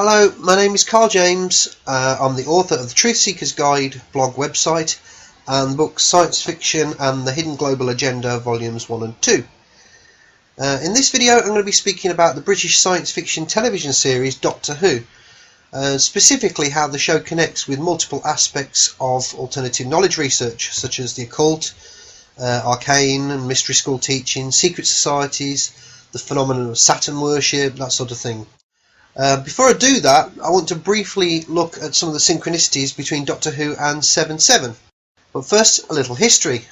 Hello, my name is Carl James. I'm the author of the Truth Seeker's Guide blog website and the books Science Fiction and the Hidden Global Agenda Volumes 1 and 2. In this video I'm going to be speaking about the British science fiction television series Doctor Who, specifically how the show connects with multiple aspects of alternative knowledge research such as the occult, arcane and mystery school teaching, secret societies, the phenomenon of Saturn worship, that sort of thing. Before I do that, I want to briefly look at some of the synchronicities between Doctor Who and 7/7. But first, a little history.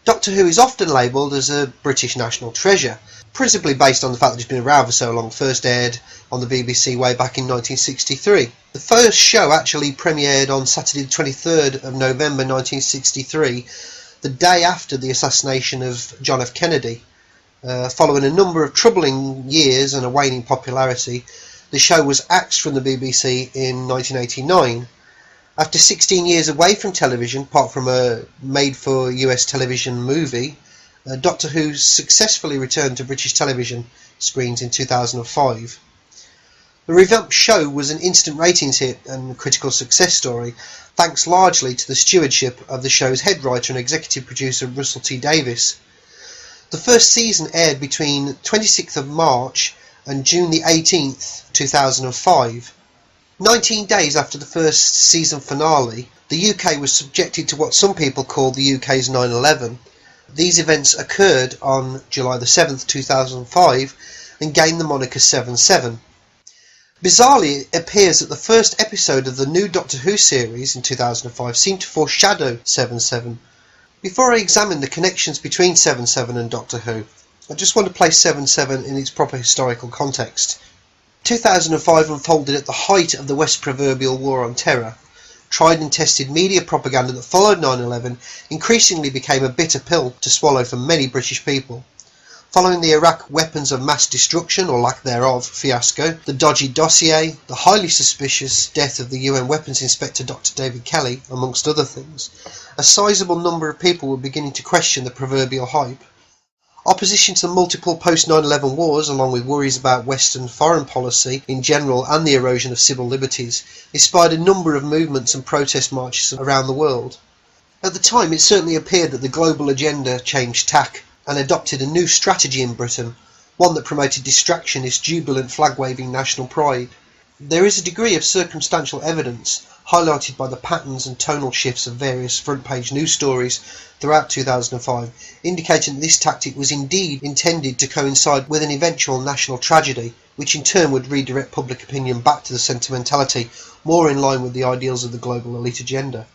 Doctor Who is often labelled as a British national treasure, principally based on the fact that it's been around for so long. First aired on the BBC way back in 1963. The first show actually premiered on Saturday the 23rd of November 1963, the day after the assassination of John F. Kennedy. Following a number of troubling years and a waning popularity, the show was axed from the BBC in 1989. After 16 years away from television, apart from a made-for-US television movie, Doctor Who successfully returned to British television screens in 2005. The revamped show was an instant ratings hit and critical success story, thanks largely to the stewardship of the show's head writer and executive producer Russell T Davies. The first season aired between 26th of March and June the 18th, 2005. 19 days after the first season finale, the UK was subjected to what some people call the UK's 9/11. These events occurred on July the 7th, 2005 and gained the moniker 7/7. Bizarrely, it appears that the first episode of the new Doctor Who series in 2005 seemed to foreshadow 7/7. Before I examine the connections between 7/7 and Doctor Who, I just want to place 7/7 in its proper historical context. 2005 unfolded at the height of the West's proverbial war on terror. Tried and tested media propaganda that followed 9/11 increasingly became a bitter pill to swallow for many British people. Following the Iraq weapons of mass destruction, or lack thereof, fiasco, the dodgy dossier, the highly suspicious death of the UN weapons inspector Dr. David Kelly, amongst other things, a sizable number of people were beginning to question the proverbial hype. Opposition to the multiple post-9/11 wars, along with worries about Western foreign policy in general and the erosion of civil liberties, inspired a number of movements and protest marches around the world. At the time, it certainly appeared that the global agenda changed tack and adopted a new strategy in Britain, one that promoted distractionist, jubilant, flag-waving national pride. There is a degree of circumstantial evidence, highlighted by the patterns and tonal shifts of various front-page news stories throughout 2005, indicating that this tactic was indeed intended to coincide with an eventual national tragedy, which in turn would redirect public opinion back to the sentimentality more in line with the ideals of the global elite agenda.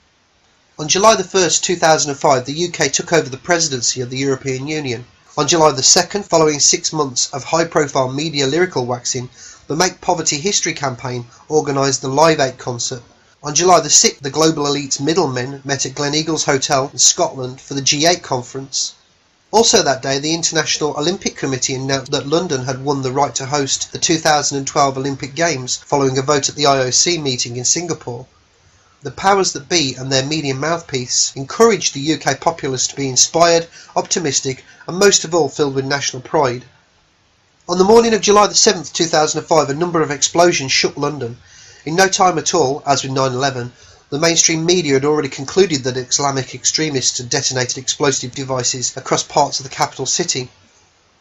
On July the 1st, 2005, the UK took over the presidency of the European Union. On July the 2nd, following 6 months of high-profile media lyrical waxing, the Make Poverty History campaign organised the Live 8 concert. On July the 6th, the global elite's middlemen met at Gleneagles Hotel in Scotland for the G8 conference. Also that day, the International Olympic Committee announced that London had won the right to host the 2012 Olympic Games following a vote at the IOC meeting in Singapore. The powers that be and their media mouthpiece encouraged the UK populace to be inspired, optimistic and most of all filled with national pride. On the morning of July the 7th, 2005, a number of explosions shook London. In no time at all, as with 9/11, the mainstream media had already concluded that Islamic extremists had detonated explosive devices across parts of the capital city.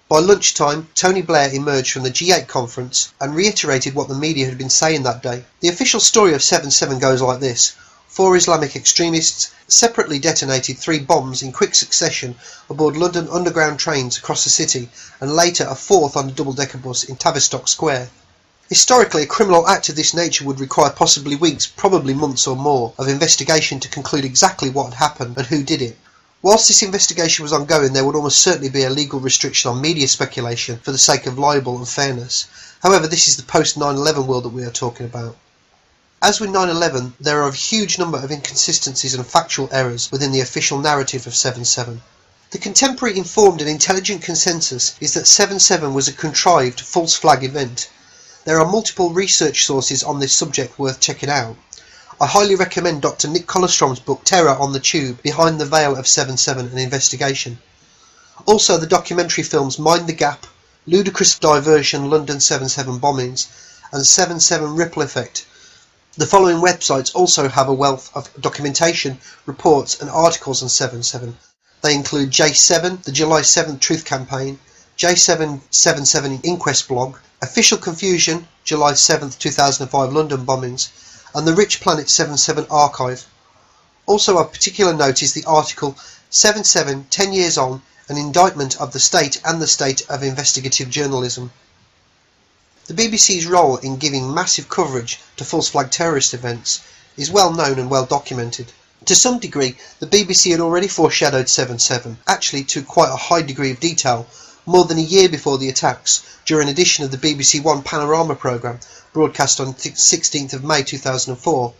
By lunchtime, Tony Blair emerged from the G8 conference and reiterated what the media had been saying that day. The official story of 7/7 goes like this. 4 Islamic extremists separately detonated 3 bombs in quick succession aboard London Underground trains across the city, and later a 4th on a double-decker bus in Tavistock Square. Historically, a criminal act of this nature would require possibly weeks, probably months or more, of investigation to conclude exactly what had happened and who did it. Whilst this investigation was ongoing, there would almost certainly be a legal restriction on media speculation for the sake of libel and fairness. However, this is the post-9/11 world that we are talking about. As with 9/11, there are a huge number of inconsistencies and factual errors within the official narrative of 7/7. The contemporary informed and intelligent consensus is that 7/7 was a contrived, false flag event. There are multiple research sources on this subject worth checking out. I highly recommend Dr. Nick Collestrom's book Terror on the Tube, Behind the Veil of 7/7 and Investigation. Also the documentary films Mind the Gap, Ludicrous Diversion, London 7/7 Bombings, and 7/7 Ripple Effect. The following websites also have a wealth of documentation, reports and articles on 7/7. They include J7, the July 7th Truth Campaign, J777 Inquest Blog, Official Confusion, July 7th 2005 London Bombings, and the Rich Planet 7/7 Archive. Also of particular note is the article 7/7 10 Years On, an indictment of the state and the state of investigative journalism. The BBC's role in giving massive coverage to false flag terrorist events is well known and well documented. To some degree, the BBC had already foreshadowed 7/7, actually to quite a high degree of detail, more than a year before the attacks, during an edition of the BBC One Panorama programme, broadcast on 16th of May 2004.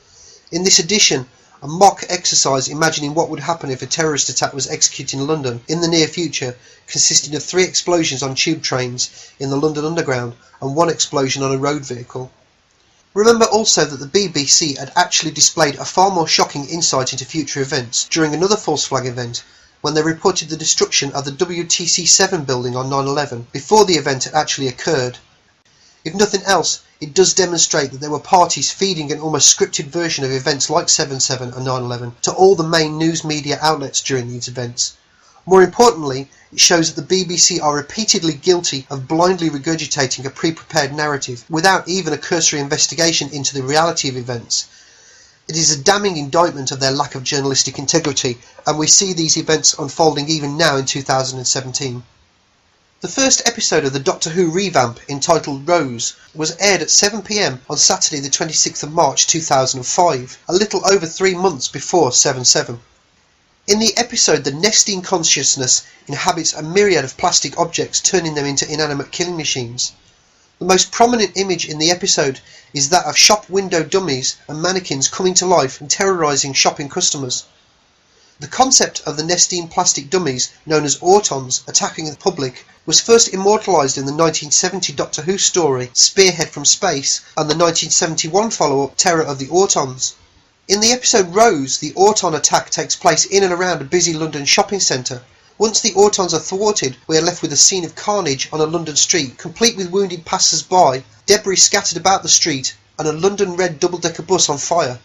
In this edition, a mock exercise imagining what would happen if a terrorist attack was executed in London in the near future, consisting of 3 explosions on tube trains in the London Underground and 1 explosion on a road vehicle. Remember also that the BBC had actually displayed a far more shocking insight into future events during another false flag event, when they reported the destruction of the WTC7 building on 9/11 before the event had actually occurred. If nothing else, it does demonstrate that there were parties feeding an almost scripted version of events like 7/7 and 9/11 to all the main news media outlets during these events. More importantly, it shows that the BBC are repeatedly guilty of blindly regurgitating a pre-prepared narrative without even a cursory investigation into the reality of events. It is a damning indictment of their lack of journalistic integrity, and we see these events unfolding even now in 2017. The first episode of the Doctor Who revamp, entitled Rose, was aired at 7 p.m. on Saturday the 26th of March 2005, a little over 3 months before 7/7. In the episode, the Nestine consciousness inhabits a myriad of plastic objects, turning them into inanimate killing machines. The most prominent image in the episode is that of shop window dummies and mannequins coming to life and terrorising shopping customers. The concept of the Nestine plastic dummies, known as autons, attacking the public was first immortalised in the 1970 Doctor Who story Spearhead from Space and the 1971 follow-up Terror of the Autons. In the episode Rose, the Auton attack takes place in and around a busy London shopping centre. Once the Autons are thwarted, we are left with a scene of carnage on a London street, complete with wounded passers-by, debris scattered about the street, and a London red double-decker bus on fire.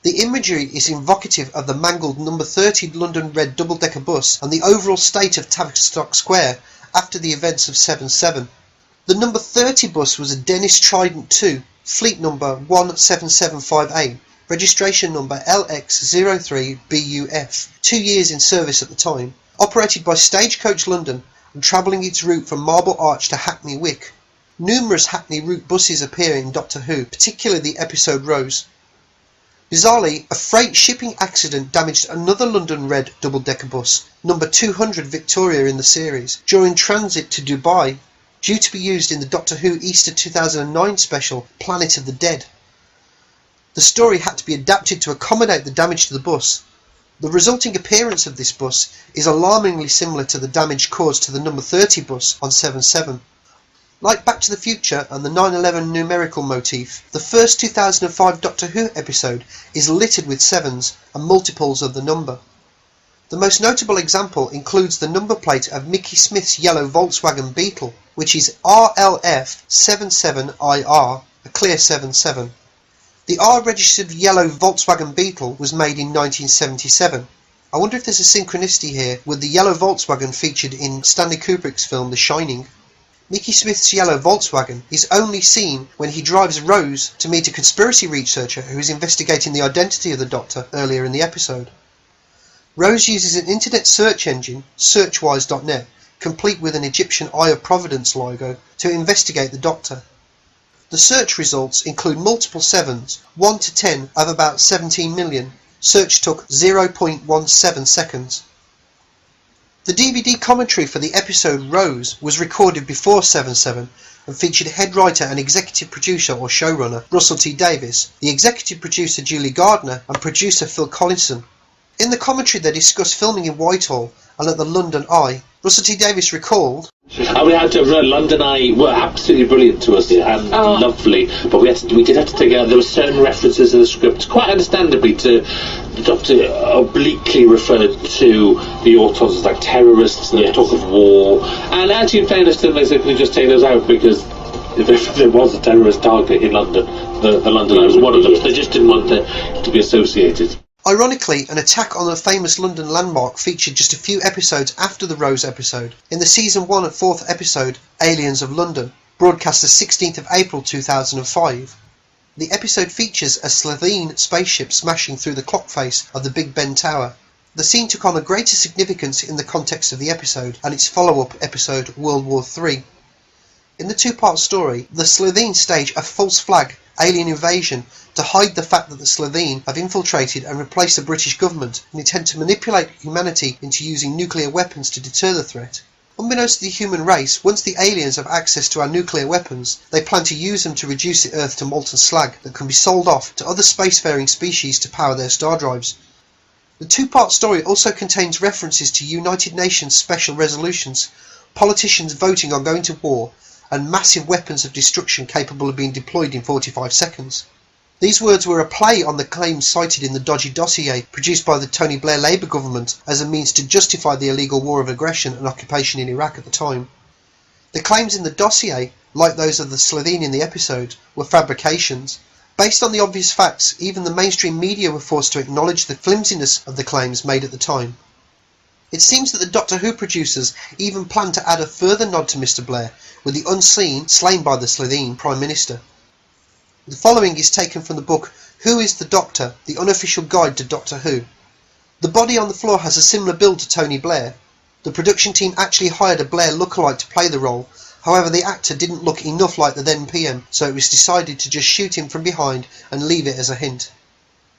The imagery is evocative of the mangled number 30 London red double-decker bus and the overall state of Tavistock Square after the events of 7/7. The number 30 bus was a Dennis Trident II, fleet number 17758, registration number LX03BUF, 2 years in service at the time, operated by Stagecoach London and travelling its route from Marble Arch to Hackney Wick. Numerous Hackney route buses appear in Doctor Who, particularly the episode Rose. Bizarrely, a freight shipping accident damaged another London red double-decker bus, number 200 Victoria in the series, during transit to Dubai, due to be used in the Doctor Who Easter 2009 special, Planet of the Dead. The story had to be adapted to accommodate the damage to the bus. The resulting appearance of this bus is alarmingly similar to the damage caused to the number 30 bus on 7/7. Like Back to the Future and the 9/11 numerical motif, the first 2005 Doctor Who episode is littered with sevens and multiples of the number. The most notable example includes the number plate of Mickey Smith's yellow Volkswagen Beetle, which is RLF77IR, a clear 77. The R-registered yellow Volkswagen Beetle was made in 1977. I wonder if there's a synchronicity here with the yellow Volkswagen featured in Stanley Kubrick's film The Shining. Mickey Smith's yellow Volkswagen is only seen when he drives Rose to meet a conspiracy researcher who is investigating the identity of the Doctor earlier in the episode. Rose uses an internet search engine, searchwise.net, complete with an Egyptian Eye of Providence logo, to investigate the Doctor. The search results include multiple sevens, 1 to 10 of about 17 million. Search took 0.17 seconds. The DVD commentary for the episode Rose was recorded before 7/7 and featured head writer and executive producer or showrunner Russell T Davies, the executive producer Julie Gardner and producer Phil Collinson. In the commentary they discussed filming in Whitehall and at the London Eye. Russell T Davies recalled, we had to run. London Eye were absolutely brilliant to us and lovely, but we did have to take out, there were certain references in the script, quite understandably, to the Doctor obliquely referred to the Autons as like terrorists and talk of war, and actually in fairness to them they said, can you just take those out because if there was a terrorist target in London, the London Eye was one of them. They just didn't want to be associated. Ironically, an attack on a famous London landmark featured just a few episodes after the Rose episode, in the season 1 and 4th episode, Aliens of London, broadcast the 16th of April 2005. The episode features a Slovene spaceship smashing through the clock face of the Big Ben Tower. The scene took on a greater significance in the context of the episode and its follow-up episode, World War III. In the two-part story, the Slovene stage a false flag alien invasion to hide the fact that the Slovene have infiltrated and replaced the British government and intend to manipulate humanity into using nuclear weapons to deter the threat. Unbeknownst to the human race, once the aliens have access to our nuclear weapons, they plan to use them to reduce the Earth to molten slag that can be sold off to other spacefaring species to power their star drives. The two-part story also contains references to United Nations special resolutions, politicians voting on going to war, and massive weapons of destruction capable of being deployed in 45 seconds. These words were a play on the claims cited in the dodgy dossier produced by the Tony Blair Labour government as a means to justify the illegal war of aggression and occupation in Iraq at the time. The claims in the dossier, like those of the Slovene in the episode, were fabrications. Based on the obvious facts, even the mainstream media were forced to acknowledge the flimsiness of the claims made at the time. It seems that the Doctor Who producers even planned to add a further nod to Mr. Blair, with the unseen slain by the Slovene Prime Minister. The following is taken from the book Who is the Doctor? The Unofficial Guide to Doctor Who. The body on the floor has a similar build to Tony Blair. The production team actually hired a Blair lookalike to play the role, however the actor didn't look enough like the then PM, so it was decided to just shoot him from behind and leave it as a hint.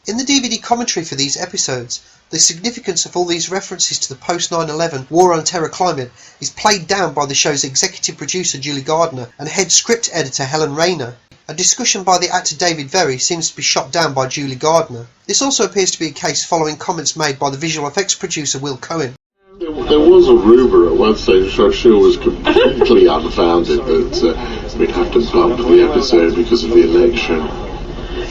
In the DVD commentary for these episodes, the significance of all these references to the post 9/11 War on Terror climate is played down by the show's executive producer Julie Gardner and head script editor Helen Rayner. A discussion by the actor David Very seems to be shot down by Julie Gardner. This also appears to be a case following comments made by the visual effects producer Will Cohen. There was a rumour at one stage, which I'm sure was completely unfounded, that we'd have to bump the episode because of the election.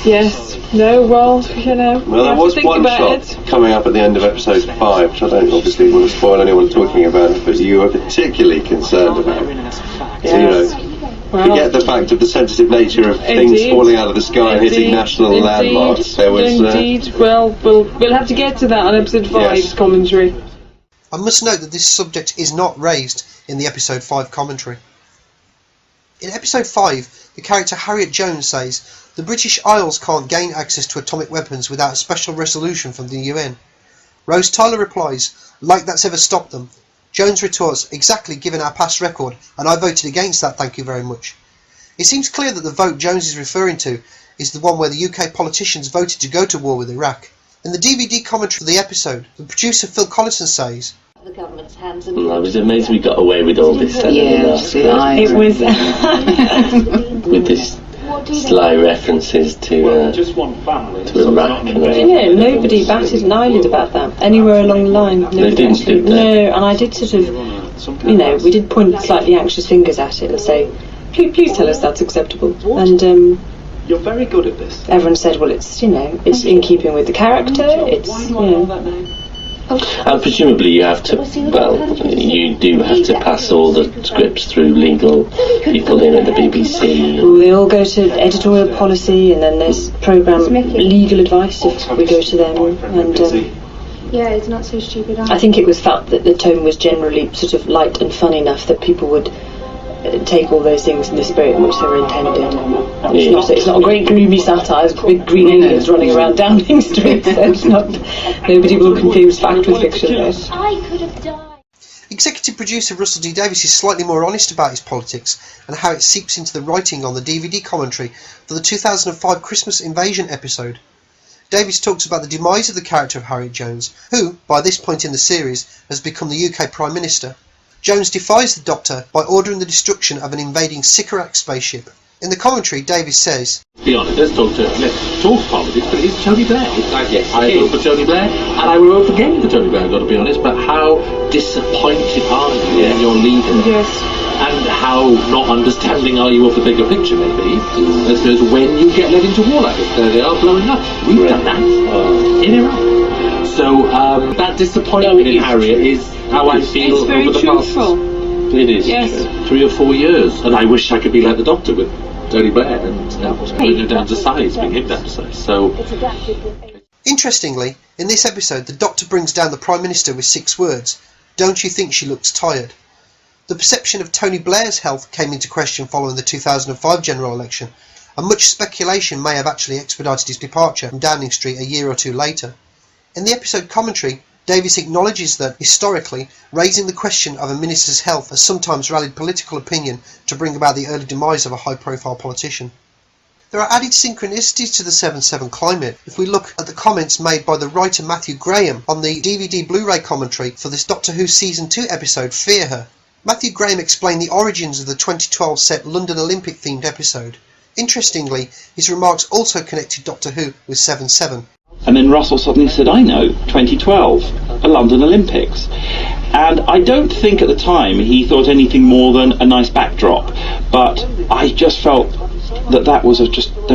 Yes. No, well, you know. Well, there was one shot coming up at the end of episode 5, which I don't obviously want to spoil anyone talking about it, but you were particularly concerned about. Yes. So, you know, forget the fact of the sensitive nature of things falling out of the sky and hitting national landmarks. There was. Indeed. Well, we'll have to get to that on episode 5's commentary. I must note that this subject is not raised in the episode 5 commentary. In episode 5, the character Harriet Jones says, "The British Isles can't gain access to atomic weapons without a special resolution from the UN." Rose Tyler replies, "Like that's ever stopped them." Jones retorts, "Exactly, given our past record, and I voted against that, thank you very much." It seems clear that the vote Jones is referring to is the one where the UK politicians voted to go to war with Iraq. In the DVD commentary for the episode, the producer Phil Collison says, the government's hands I was amazed we got away with all this. It was with this sly references to Iraq. You know, nobody batted an eyelid about that anywhere along the line. They didn't do that. No, and I did sort of, you know, we did point slightly anxious fingers at it and say, please tell us that's acceptable. And you're very good at this. Everyone said, well, it's, you know, it's in keeping with the character. It's, you know. And presumably you have to, well, you do have to pass all the scripts through legal people here at the BBC. Well, they all go to editorial policy, and then there's programme legal advice if we go to them. And yeah, it's not so stupid. I think it was felt that the tone was generally sort of light and fun enough that people would take all those things in the spirit in which they were intended. It's not a great gloomy satire, it's big green aliens running around Downing Street, so it's not, nobody will confuse fact with fiction. I could have died. Executive producer Russell D Davies is slightly more honest about his politics and how it seeps into the writing on the DVD commentary for the 2005 Christmas Invasion episode. Davies talks about the demise of the character of Harriet Jones, who, by this point in the series, has become the UK Prime Minister. Jones defies the Doctor by ordering the destruction of an invading Sycorax spaceship. In the commentary, Davies says, Be honest, let's talk politics, but it's Tony Blair. I vote for Tony Blair, and I will vote against Tony Blair, I've got to be honest, but how disappointed are you in your leader? Yes. And how not understanding are you of the bigger picture, maybe? I suppose when you get led into war like this, there they are blowing up. We've done that in Iraq. So that disappointment in Harriet is how I feel it's very over the truthful. past. It is Yes. 3 or 4 years. And I wish I could be like the Doctor with Tony Blair and bring him down to size, bring him down to size. So, Interestingly, in this episode, the Doctor brings down the Prime Minister with 6 words: "Don't you think she looks tired?" The perception of Tony Blair's health came into question following the 2005 general election, and much speculation may have actually expedited his departure from Downing Street a year or two later. In the episode commentary, Davies acknowledges that, historically, raising the question of a minister's health has sometimes rallied political opinion to bring about the early demise of a high-profile politician. There are added synchronicities to the 7/7 climate if we look at the comments made by the writer Matthew Graham on the DVD Blu-ray commentary for this Doctor Who Season 2 episode, Fear Her. Matthew Graham explained the origins of the 2012 set London Olympic themed episode. Interestingly, his remarks also connected Doctor Who with 7/7. And then Russell suddenly said, I know, 2012, the London Olympics. And I don't think at the time he thought anything more than a nice backdrop, but I just felt that there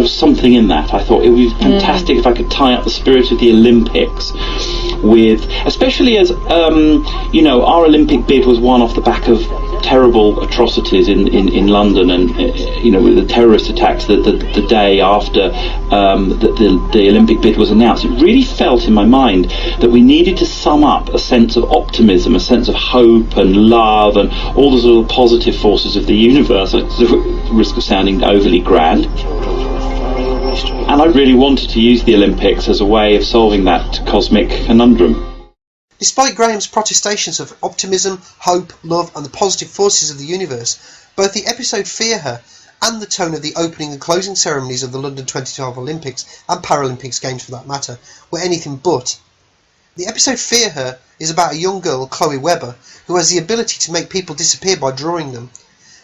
was something in that. I thought it would be fantastic if I could tie up the spirit of the Olympics with, especially as, our Olympic bid was won off the back of terrible atrocities in London, and with the terrorist attacks the day after the Olympic bid was announced. It really felt in my mind that we needed to sum up a sense of optimism, a sense of hope and love and all the sort of positive forces of the universe, at the risk of sounding overly grand. And I really wanted to use the Olympics as a way of solving that cosmic conundrum. Despite Graham's protestations of optimism, hope, love and the positive forces of the universe, both the episode Fear Her and the tone of the opening and closing ceremonies of the London 2012 Olympics and Paralympics Games for that matter were anything but. The episode Fear Her is about a young girl, Chloe Webber, who has the ability to make people disappear by drawing them.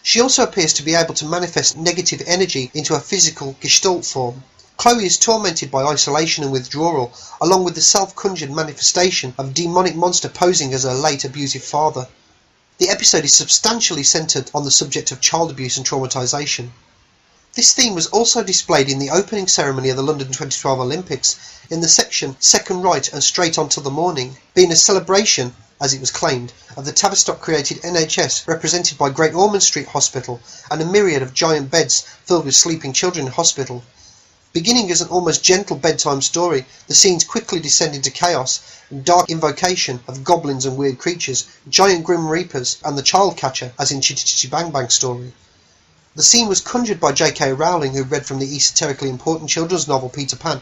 She also appears to be able to manifest negative energy into a physical gestalt form. Chloe is tormented by isolation and withdrawal, along with the self-conjured manifestation of a demonic monster posing as her late abusive father. The episode is substantially centred on the subject of child abuse and traumatisation. This theme was also displayed in the opening ceremony of the London 2012 Olympics in the section Second Right and Straight On to the Morning, being a celebration, as it was claimed, of the Tavistock-created NHS represented by Great Ormond Street Hospital and a myriad of giant beds filled with sleeping children in hospital. Beginning as an almost gentle bedtime story, the scenes quickly descend into chaos and dark invocation of goblins and weird creatures, giant grim reapers and the child catcher, as in Chitty Chitty Bang Bang story. The scene was conjured by J.K. Rowling, who read from the esoterically important children's novel Peter Pan,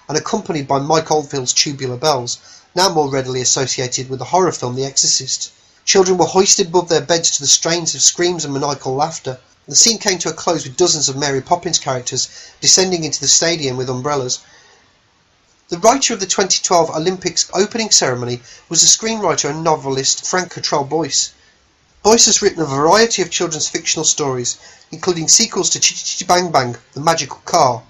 and accompanied by Mike Oldfield's Tubular Bells, now more readily associated with the horror film The Exorcist. Children were hoisted above their beds to the strains of screams and maniacal laughter. The scene came to a close with dozens of Mary Poppins characters descending into the stadium with umbrellas. The writer of the 2012 Olympics opening ceremony was the screenwriter and novelist Frank Cottrell Boyce. Boyce has written a variety of children's fictional stories, including sequels to Chitty Chitty Bang Bang, The Magical Car.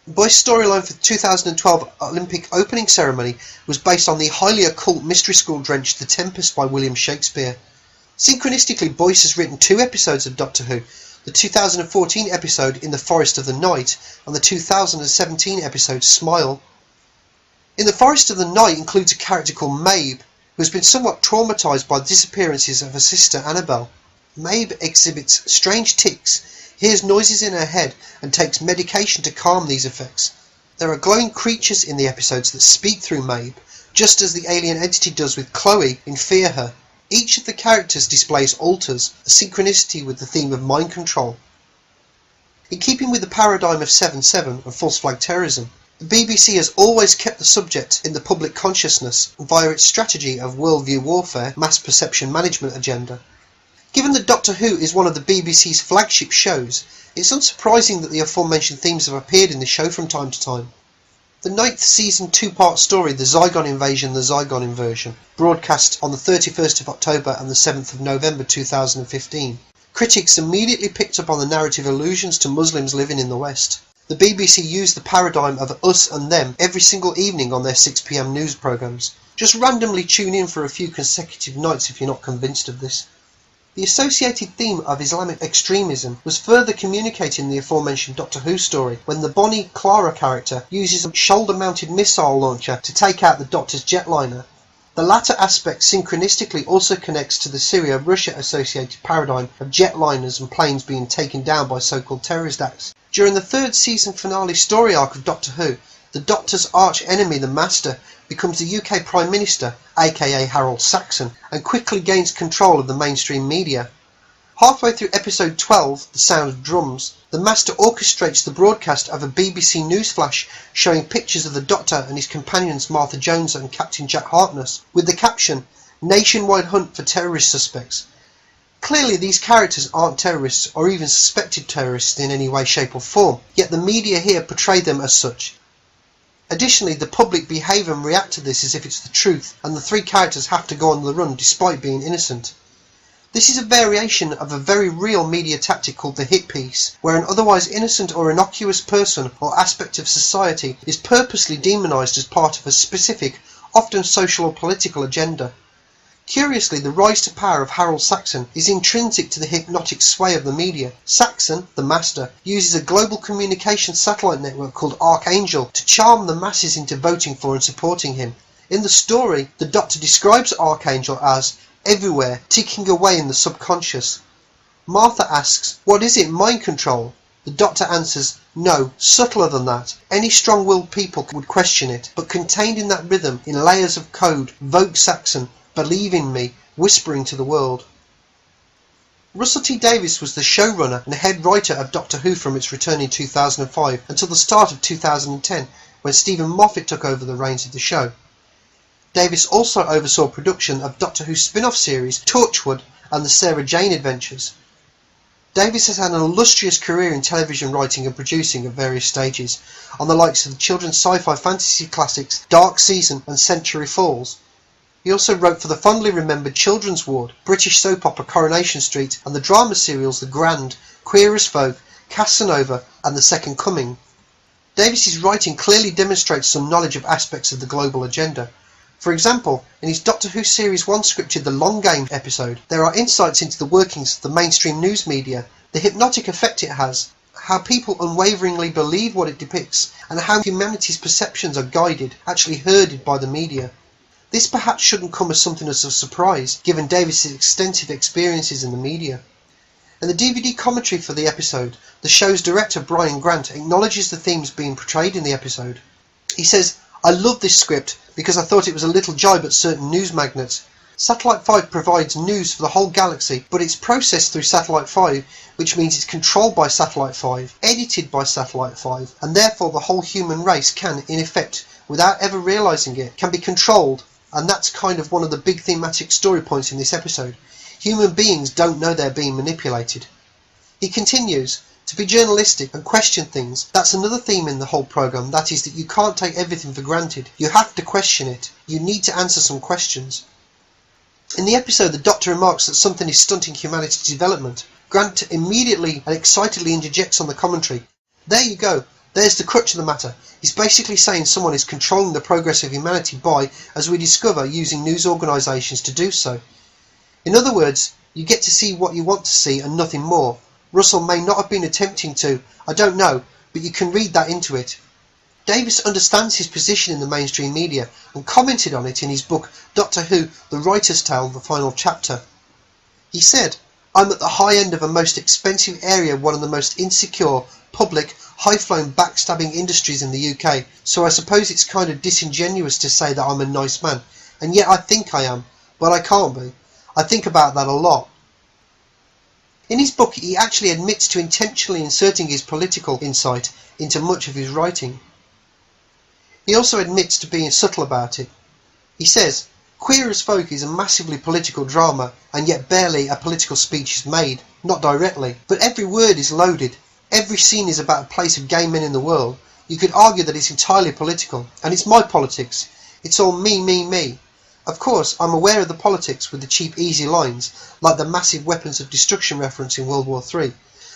Boyce's storyline for the 2012 Olympic opening ceremony was based on the highly occult mystery school drench The Tempest by William Shakespeare. Synchronistically, Boyce has written 2 episodes of Doctor Who, the 2014 episode In the Forest of the Night and the 2017 episode Smile. In the Forest of the Night includes a character called Mabe, who has been somewhat traumatised by the disappearances of her sister Annabelle. Mabe exhibits strange tics, hears noises in her head and takes medication to calm these effects. There are glowing creatures in the episodes that speak through Mabe, just as the alien entity does with Chloe in Fear Her. Each of the characters displays alters, a synchronicity with the theme of mind control. In keeping with the paradigm of 7/7 and false flag terrorism, the BBC has always kept the subject in the public consciousness via its strategy of worldview warfare, mass perception management agenda. Given that Doctor Who is one of the BBC's flagship shows, it's unsurprising that the aforementioned themes have appeared in the show from time to time. The 9th season 2-part story, The Zygon Invasion, The Zygon Inversion, broadcast on the 31st of October and the 7th of November 2015. Critics immediately picked up on the narrative allusions to Muslims living in the West. The BBC used the paradigm of us and them every single evening on their 6 PM news programmes. Just randomly tune in for a few consecutive nights if you're not convinced of this. The associated theme of Islamic extremism was further communicated in the aforementioned Doctor Who story when the Bonnie Clara character uses a shoulder-mounted missile launcher to take out the Doctor's jetliner. The latter aspect synchronistically also connects to the Syria-Russia associated paradigm of jetliners and planes being taken down by so-called terrorist acts. During the third season finale story arc of Doctor Who, the Doctor's arch-enemy, the Master, becomes the UK Prime Minister, aka Harold Saxon, and quickly gains control of the mainstream media. Halfway through episode 12, The Sound of Drums, the Master orchestrates the broadcast of a BBC news flash showing pictures of the Doctor and his companions Martha Jones and Captain Jack Harkness, with the caption, "Nationwide hunt for terrorist suspects." Clearly these characters aren't terrorists or even suspected terrorists in any way, shape or form, yet the media here portray them as such. Additionally, the public behave and react to this as if it's the truth, and the three characters have to go on the run despite being innocent. This is a variation of a very real media tactic called the hit piece, where an otherwise innocent or innocuous person or aspect of society is purposely demonised as part of a specific, often social or political agenda. Curiously, the rise to power of Harold Saxon is intrinsic to the hypnotic sway of the media. Saxon, the Master, uses a global communication satellite network called Archangel to charm the masses into voting for and supporting him. In the story, the Doctor describes Archangel as everywhere, ticking away in the subconscious. Martha asks, "What is it, mind control?" The Doctor answers, "No, subtler than that. Any strong-willed people would question it, but contained in that rhythm, in layers of code, vote Saxon, believe in me, whispering to the world." Russell T Davies was the showrunner and head writer of Doctor Who from its return in 2005 until the start of 2010, when Stephen Moffat took over the reins of the show. Davies also oversaw production of Doctor Who spin-off series Torchwood and the Sarah Jane Adventures. Davies has had an illustrious career in television writing and producing at various stages, on the likes of the children's sci-fi fantasy classics Dark Season and Century Falls. He also wrote for the fondly remembered children's ward, British soap opera Coronation Street, and the drama serials The Grand, Queer as Folk, Casanova and The Second Coming. Davies's writing clearly demonstrates some knowledge of aspects of the global agenda. For example, in his Doctor Who Series 1 scripted The Long Game episode, there are insights into the workings of the mainstream news media, the hypnotic effect it has, how people unwaveringly believe what it depicts, and how humanity's perceptions are guided, actually herded by the media. This perhaps shouldn't come as something as a surprise, given Davies' extensive experiences in the media. In the DVD commentary for the episode, the show's director Brian Grant acknowledges the themes being portrayed in the episode. He says, "I love this script because I thought it was a little jibe at certain news magnates. Satellite 5 provides news for the whole galaxy, but it's processed through Satellite 5, which means it's controlled by Satellite 5, edited by Satellite 5, and therefore the whole human race can, in effect, without ever realising it, can be controlled, and that's kind of one of the big thematic story points in this episode. Human beings don't know they're being manipulated." He continues, "To be journalistic and question things, that's another theme in the whole programme, that is that you can't take everything for granted. You have to question it. You need to answer some questions." In the episode, the Doctor remarks that something is stunting humanity's development. Grant immediately and excitedly interjects on the commentary, "There you go. There's the crux of the matter. He's basically saying someone is controlling the progress of humanity by, as we discover, using news organisations to do so. In other words, you get to see what you want to see and nothing more. Russell may not have been attempting to, I don't know, but you can read that into it." Davies understands his position in the mainstream media and commented on it in his book Doctor Who, The Writer's Tale, the final chapter. He said, "I'm at the high end of a most expensive area, one of the most insecure, public, high-flown backstabbing industries in the UK, so I suppose it's kind of disingenuous to say that I'm a nice man, and yet I think I am, but I can't be. I think about that a lot." In his book, he actually admits to intentionally inserting his political insight into much of his writing. He also admits to being subtle about it. He says, "Queer as Folk is a massively political drama, and yet barely a political speech is made, not directly, but every word is loaded. Every scene is about a place of gay men in the world. You could argue that it's entirely political, and it's my politics. It's all me, me, me. Of course, I'm aware of the politics with the cheap, easy lines, like the massive weapons of destruction reference in World War III,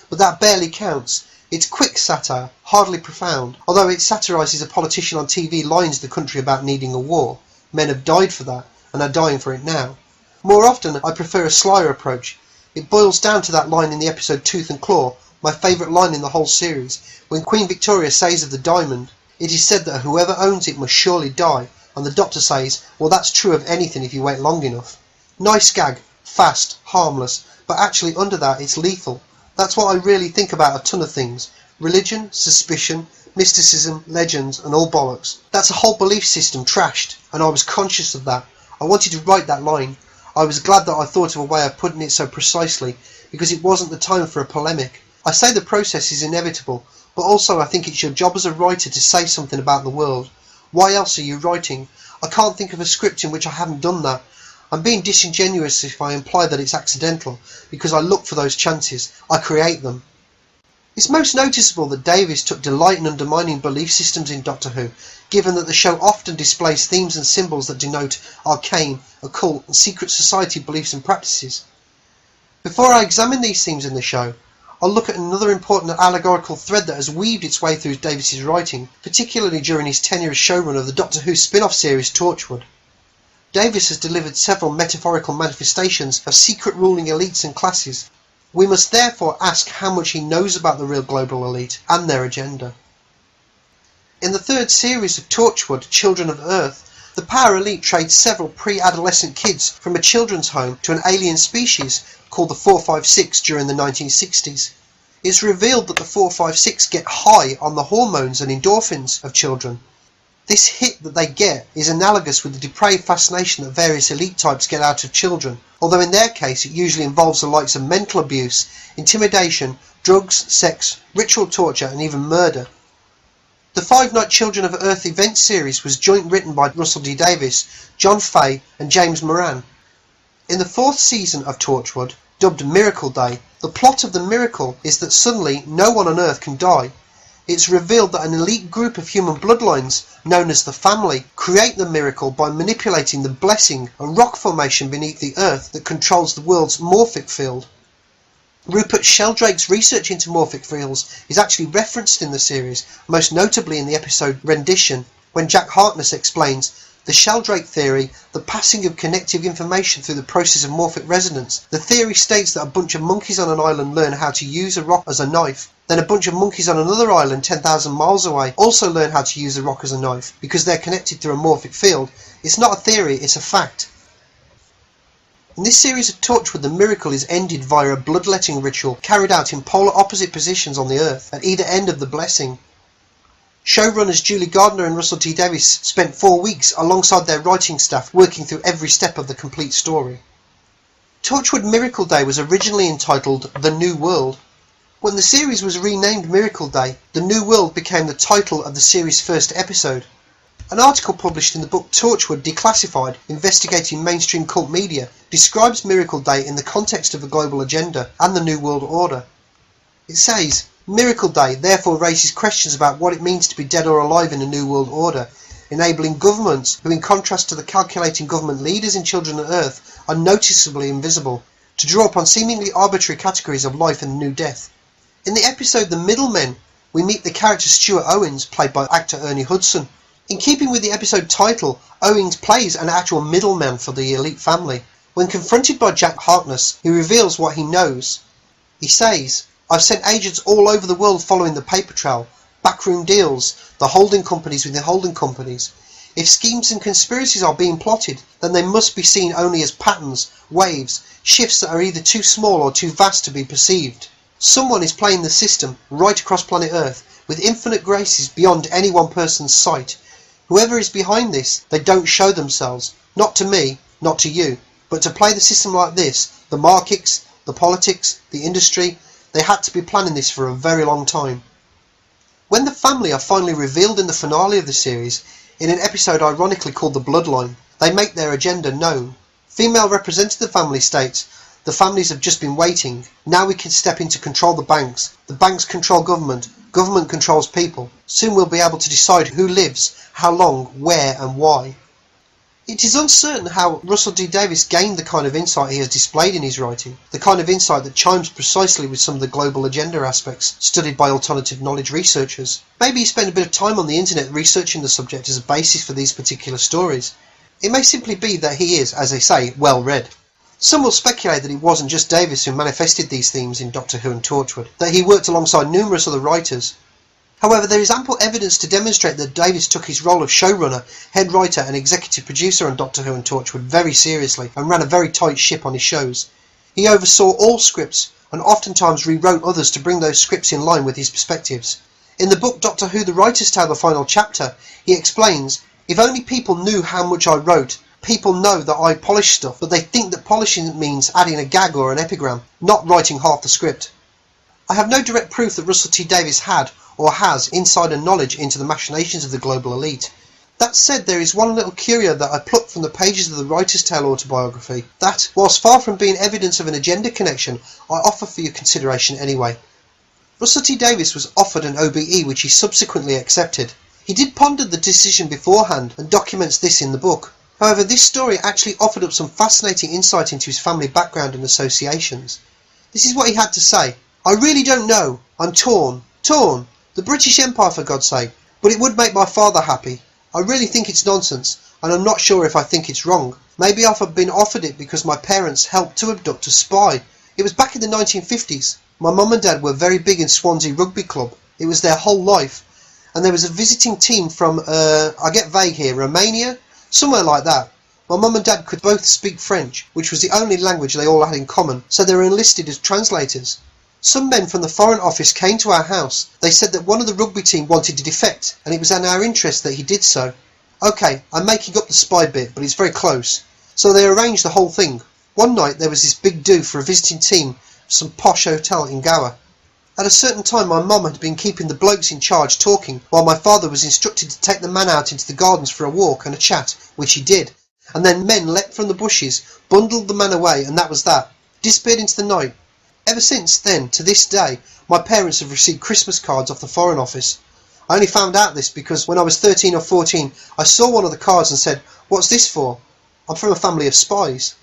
but that barely counts. It's quick satire, hardly profound, although it satirises a politician on TV lines the country about needing a war. Men have died for that, and are dying for it now. More often, I prefer a slyer approach. It boils down to that line in the episode Tooth and Claw, my favourite line in the whole series, when Queen Victoria says of the diamond, 'It is said that whoever owns it must surely die, and the Doctor says, well, that's true of anything if you wait long enough. Nice gag, fast, harmless, but actually under that it's lethal. That's what I really think about a ton of things. Religion, suspicion, mysticism, legends, and all bollocks. That's a whole belief system trashed, and I was conscious of that. I wanted to write that line. I was glad that I thought of a way of putting it so precisely, because it wasn't the time for a polemic. I say the process is inevitable, but also I think it's your job as a writer to say something about the world. Why else are you writing? I can't think of a script in which I haven't done that. I'm being disingenuous if I imply that it's accidental, because I look for those chances. I create them. It's most noticeable that Davies took delight in undermining belief systems in Doctor Who, given that the show often displays themes and symbols that denote arcane, occult and secret society beliefs and practices. Before I examine these themes in the show, I'll look at another important allegorical thread that has weaved its way through Davies' writing, particularly during his tenure as showrunner of the Doctor Who spin-off series Torchwood. Davies has delivered several metaphorical manifestations of secret ruling elites and classes. We must therefore ask how much he knows about the real global elite and their agenda. In the third series of Torchwood, Children of Earth, the power elite trades several pre-adolescent kids from a children's home to an alien species called the 456 during the 1960s. It's revealed that the 456 get high on the hormones and endorphins of children. This hit that they get is analogous with the depraved fascination that various elite types get out of children, although in their case it usually involves the likes of mental abuse, intimidation, drugs, sex, ritual torture and even murder. The 5-night Children of Earth event series was joint written by Russell D Davies, John Fay and James Moran. In the 4th season of Torchwood, dubbed Miracle Day, the plot of the miracle is that suddenly no one on Earth can die. It's revealed that an elite group of human bloodlines, known as the Family, create the miracle by manipulating the blessing, a rock formation beneath the Earth that controls the world's morphic field. Rupert Sheldrake's research into morphic fields is actually referenced in the series, most notably in the episode Rendition, when Jack Harkness explains the Sheldrake theory, the passing of connective information through the process of morphic resonance. The theory states that a bunch of monkeys on an island learn how to use a rock as a knife. Then a bunch of monkeys on another island 10,000 miles away also learn how to use the rock as a knife, because they're connected through a morphic field. It's not a theory, it's a fact. In this series of Torchwood, the miracle is ended via a bloodletting ritual carried out in polar opposite positions on the Earth, at either end of the blessing. Showrunners Julie Gardner and Russell T Davies spent 4 weeks alongside their writing staff working through every step of the complete story. Torchwood Miracle Day was originally entitled The New World. When the series was renamed Miracle Day, The New World became the title of the series' first episode. An article published in the book Torchwood Declassified, investigating mainstream cult media, describes Miracle Day in the context of a global agenda and the New World Order. It says, Miracle Day therefore raises questions about what it means to be dead or alive in a New World Order, enabling governments, who in contrast to the calculating government leaders in Children of Earth are noticeably invisible, to draw upon seemingly arbitrary categories of life and new death. In the episode The Middlemen, we meet the character Stuart Owens, played by actor Ernie Hudson. In keeping with the episode title, Owens plays an actual middleman for the elite family. When confronted by Jack Harkness, he reveals what he knows. He says, I've sent agents all over the world following the paper trail, backroom deals, the holding companies with the holding companies. If schemes and conspiracies are being plotted, then they must be seen only as patterns, waves, shifts that are either too small or too vast to be perceived. Someone is playing the system right across planet Earth, with infinite graces beyond any one person's sight. Whoever is behind this, they don't show themselves, not to me, not to you, but to play the system like this, the markets, the politics, the industry, they had to be planning this for a very long time. When the family are finally revealed in the finale of the series, in an episode ironically called The Bloodline, they make their agenda known. Female representative family states, the families have just been waiting, now we can step in to control the banks control government controls people, soon we'll be able to decide who lives, how long, where and why. It is uncertain how Russell D Davies gained the kind of insight he has displayed in his writing, the kind of insight that chimes precisely with some of the global agenda aspects studied by alternative knowledge researchers. Maybe he spent a bit of time on the internet researching the subject as a basis for these particular stories. It may simply be that he is, as they say, well read. Some will speculate that it wasn't just Davies who manifested these themes in Doctor Who and Torchwood, that he worked alongside numerous other writers. However, there is ample evidence to demonstrate that Davis took his role of showrunner, head writer and executive producer on Doctor Who and Torchwood very seriously and ran a very tight ship on his shows. He oversaw all scripts and oftentimes rewrote others to bring those scripts in line with his perspectives. In the book Doctor Who The Writer's Tale, the final chapter, he explains, "If only people knew how much I wrote. People know that I polish stuff, but they think that polishing means adding a gag or an epigram, not writing half the script." I have no direct proof that Russell T Davies had or has insider knowledge into the machinations of the global elite. That said, there is one little curio that I plucked from the pages of the Writer's Tale autobiography that, whilst far from being evidence of an agenda connection, I offer for your consideration anyway. Russell T Davies was offered an OBE which he subsequently accepted. He did ponder the decision beforehand and documents this in the book. However, this story actually offered up some fascinating insight into his family background and associations. This is what he had to say. "I really don't know. I'm torn. The British Empire, for God's sake. But it would make my father happy. I really think it's nonsense, and I'm not sure if I think it's wrong. Maybe I've been offered it because my parents helped to abduct a spy. It was back in the 1950s. My mum and dad were very big in Swansea Rugby Club. It was their whole life. And there was a visiting team from, I get vague here, Romania? Somewhere like that. My mum and dad could both speak French, which was the only language they all had in common, so they were enlisted as translators. Some men from the Foreign Office came to our house. They said that one of the rugby team wanted to defect, and it was in our interest that he did so. Okay, I'm making up the spy bit, but it's very close. So they arranged the whole thing. One night there was this big do for a visiting team of some posh hotel in Gower. At a certain time my mum had been keeping the blokes in charge talking, while my father was instructed to take the man out into the gardens for a walk and a chat, which he did. And then men leapt from the bushes, bundled the man away, and that was that. Disappeared into the night. Ever since then, to this day, my parents have received Christmas cards off the Foreign Office. I only found out this because when I was 13 or 14, I saw one of the cards and said, "What's this for? I'm from a family of spies."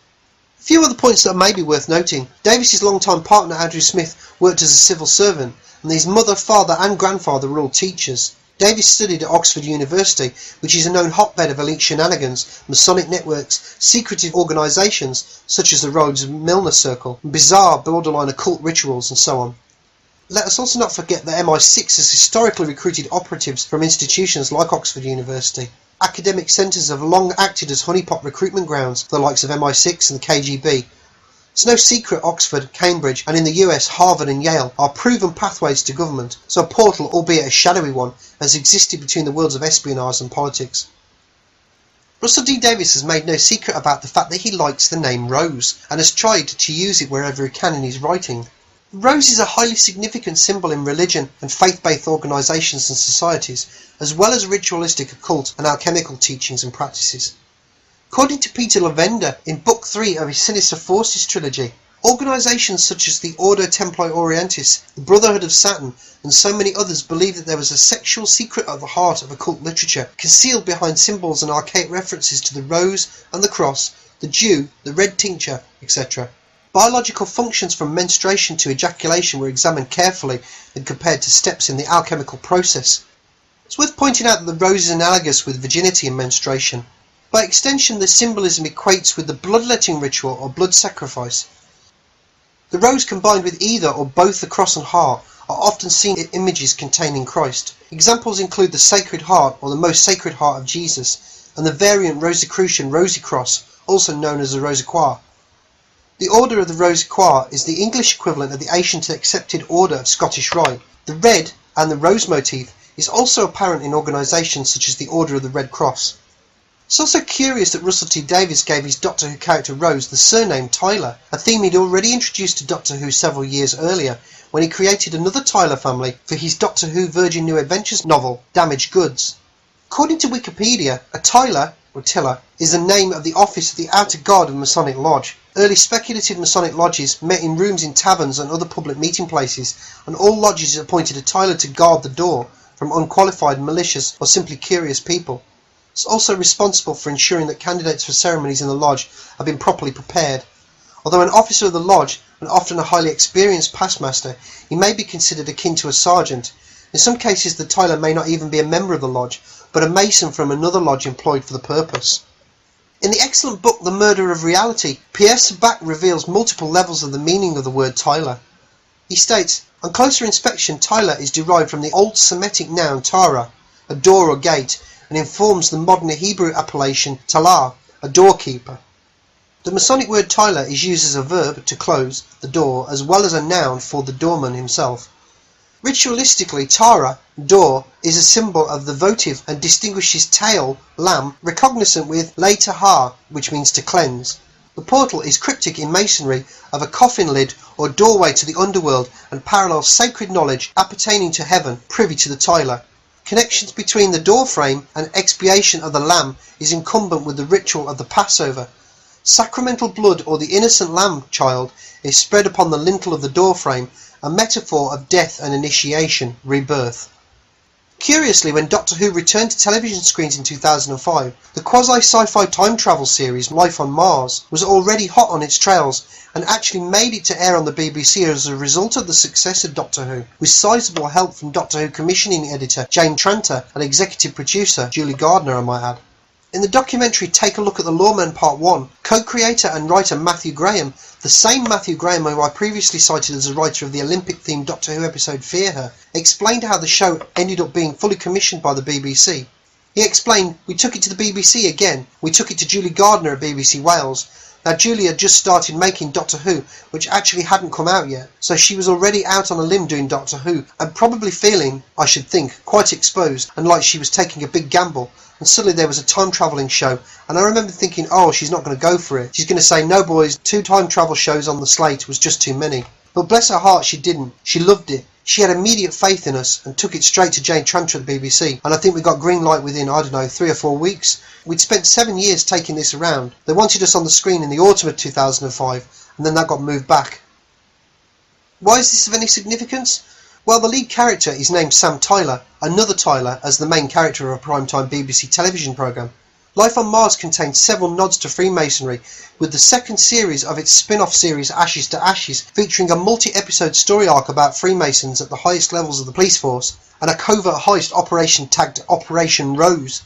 A few other points that may be worth noting. Davies's longtime partner Andrew Smith worked as a civil servant, and his mother, father and grandfather were all teachers. Davies studied at Oxford University, which is a known hotbed of elite shenanigans, Masonic networks, secretive organisations such as the Rhodes Milner Circle, bizarre borderline occult rituals and so on. Let us also not forget that MI6 has historically recruited operatives from institutions like Oxford University. Academic centres have long acted as honeypot recruitment grounds for the likes of MI6 and the KGB. It's no secret Oxford, Cambridge and in the US Harvard and Yale are proven pathways to government, so a portal, albeit a shadowy one, has existed between the worlds of espionage and politics. Russell D Davies has made no secret about the fact that he likes the name Rose and has tried to use it wherever he can in his writing. Rose is a highly significant symbol in religion and faith-based organisations and societies, as well as ritualistic occult and alchemical teachings and practices. According to Peter Lavender, in Book 3 of his Sinister Forces trilogy, organisations such as the Ordo Templi Orientis, the Brotherhood of Saturn, and so many others believe that there was a sexual secret at the heart of occult literature, concealed behind symbols and archaic references to the rose and the cross, the dew, the red tincture, etc. Biological functions from menstruation to ejaculation were examined carefully and compared to steps in the alchemical process. It's worth pointing out that the rose is analogous with virginity and menstruation. By extension, the symbolism equates with the bloodletting ritual or blood sacrifice. The rose combined with either or both the cross and heart are often seen in images containing Christ. Examples include the Sacred Heart or the Most Sacred Heart of Jesus and the variant Rosicrucian Rosy Cross, also known as the Rosicroix. The Order of the Rosicroix is the English equivalent of the ancient accepted Order of Scottish Rite. The red and the rose motif is also apparent in organisations such as the Order of the Red Cross. It's also curious that Russell T Davies gave his Doctor Who character Rose the surname Tyler, a theme he'd already introduced to Doctor Who several years earlier, when he created another Tyler family for his Doctor Who Virgin New Adventures novel, Damaged Goods. According to Wikipedia, a Tyler, or Tiller, is the name of the office of the outer guard of a Masonic lodge. Early speculative Masonic lodges met in rooms in taverns and other public meeting places, and all lodges appointed a Tyler to guard the door from unqualified, malicious, or simply curious people. It's also responsible for ensuring that candidates for ceremonies in the lodge have been properly prepared. Although an officer of the lodge, and often a highly experienced pastmaster, he may be considered akin to a sergeant. In some cases the Tyler may not even be a member of the lodge, but a mason from another lodge employed for the purpose. In the excellent book The Murder of Reality, Pierre Sabac reveals multiple levels of the meaning of the word Tyler. He states, on closer inspection, Tyler is derived from the Old Semitic noun Tara, a door or gate, and informs the modern Hebrew appellation Talar, a doorkeeper. The Masonic word Tyler is used as a verb to close the door as well as a noun for the doorman himself. Ritualistically, Tara, door, is a symbol of the votive and distinguishes tail, lamb, recognizant with Le Tahar, which means to cleanse. The portal is cryptic in Masonry of a coffin lid or doorway to the underworld and parallels sacred knowledge appertaining to heaven privy to the Tyler. Connections between the door frame and expiation of the lamb is incumbent with the ritual of the Passover. Sacramental blood or the innocent lamb child is spread upon the lintel of the door frame, a metaphor of death and initiation, rebirth. Curiously, when Doctor Who returned to television screens in 2005, the quasi-sci-fi time travel series Life on Mars was already hot on its trails and actually made it to air on the BBC as a result of the success of Doctor Who, with sizable help from Doctor Who commissioning editor Jane Tranter and executive producer Julie Gardner, I might add. In the documentary Take a Look at the Lawmen Part 1, co-creator and writer Matthew Graham, the same Matthew Graham who I previously cited as a writer of the Olympic-themed Doctor Who episode Fear Her, explained how the show ended up being fully commissioned by the BBC. He explained, we took it to the BBC again, we took it to Julie Gardner at BBC Wales. Now Julie had just started making Doctor Who, which actually hadn't come out yet, so she was already out on a limb doing Doctor Who, and probably feeling, I should think, quite exposed, and like she was taking a big gamble. And suddenly there was a time travelling show, and I remember thinking, oh, she's not going to go for it. She's going to say, no boys, 2 time travel shows on the slate was just too many. But bless her heart, she didn't. She loved it. She had immediate faith in us and took it straight to Jane Tranter at the BBC, and I think we got green light within, 3 or 4 weeks. We'd spent 7 years taking this around. They wanted us on the screen in the autumn of 2005, and then that got moved back. Why is this of any significance? Well, the lead character is named Sam Tyler, another Tyler as the main character of a primetime BBC television programme. Life on Mars contains several nods to Freemasonry, with the second series of its spin-off series Ashes to Ashes featuring a multi-episode story arc about Freemasons at the highest levels of the police force, and a covert heist operation tagged Operation Rose.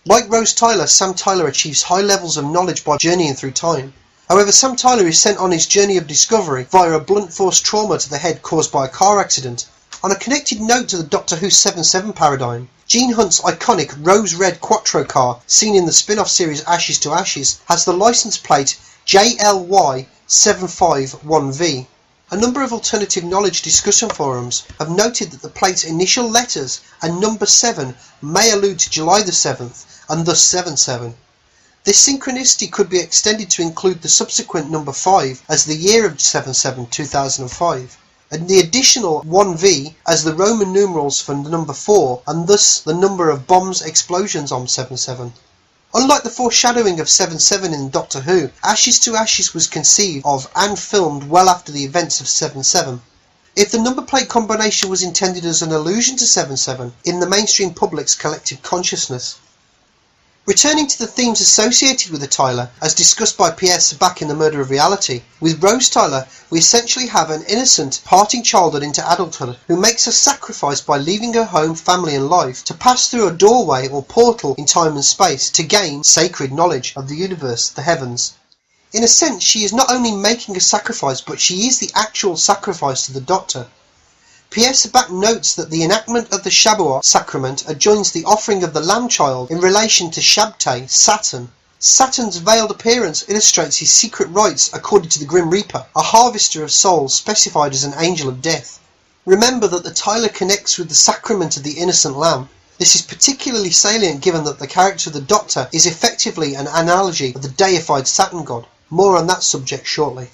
Like Rose Tyler, Sam Tyler achieves high levels of knowledge by journeying through time. However, Sam Tyler is sent on his journey of discovery via a blunt force trauma to the head caused by a car accident. On a connected note to the Doctor Who 7/7 paradigm, Gene Hunt's iconic rose red Quattro car, seen in the spin-off series Ashes to Ashes, has the licence plate JLY751V. A number of alternative knowledge discussion forums have noted that the plate's initial letters and number 7 may allude to July the 7th, and thus 7/7. This synchronicity could be extended to include the subsequent number 5 as the year of 7/7, 2005, and the additional 1V as the Roman numerals for the number 4, and thus the number of bombs explosions on 7/7. Unlike the foreshadowing of 7/7 in Doctor Who, Ashes to Ashes was conceived of and filmed well after the events of 7/7. If the number plate combination was intended as an allusion to 7/7 in the mainstream public's collective consciousness. Returning to the themes associated with the Tyler, as discussed by Pierre Sabak in The Murder of Reality, with Rose Tyler we essentially have an innocent, parting childhood into adulthood who makes a sacrifice by leaving her home, family and life to pass through a doorway or portal in time and space to gain sacred knowledge of the universe, the heavens. In a sense, she is not only making a sacrifice, but she is the actual sacrifice to the Doctor. Pierre Sabak notes that the enactment of the Shabuot sacrament adjoins the offering of the Lamb Child in relation to Shabtai, Saturn. Saturn's veiled appearance illustrates his secret rites according to the Grim Reaper, a harvester of souls specified as an angel of death. Remember that the Tyler connects with the sacrament of the innocent lamb. This is particularly salient given that the character of the Doctor is effectively an analogy of the deified Saturn god. More on that subject shortly.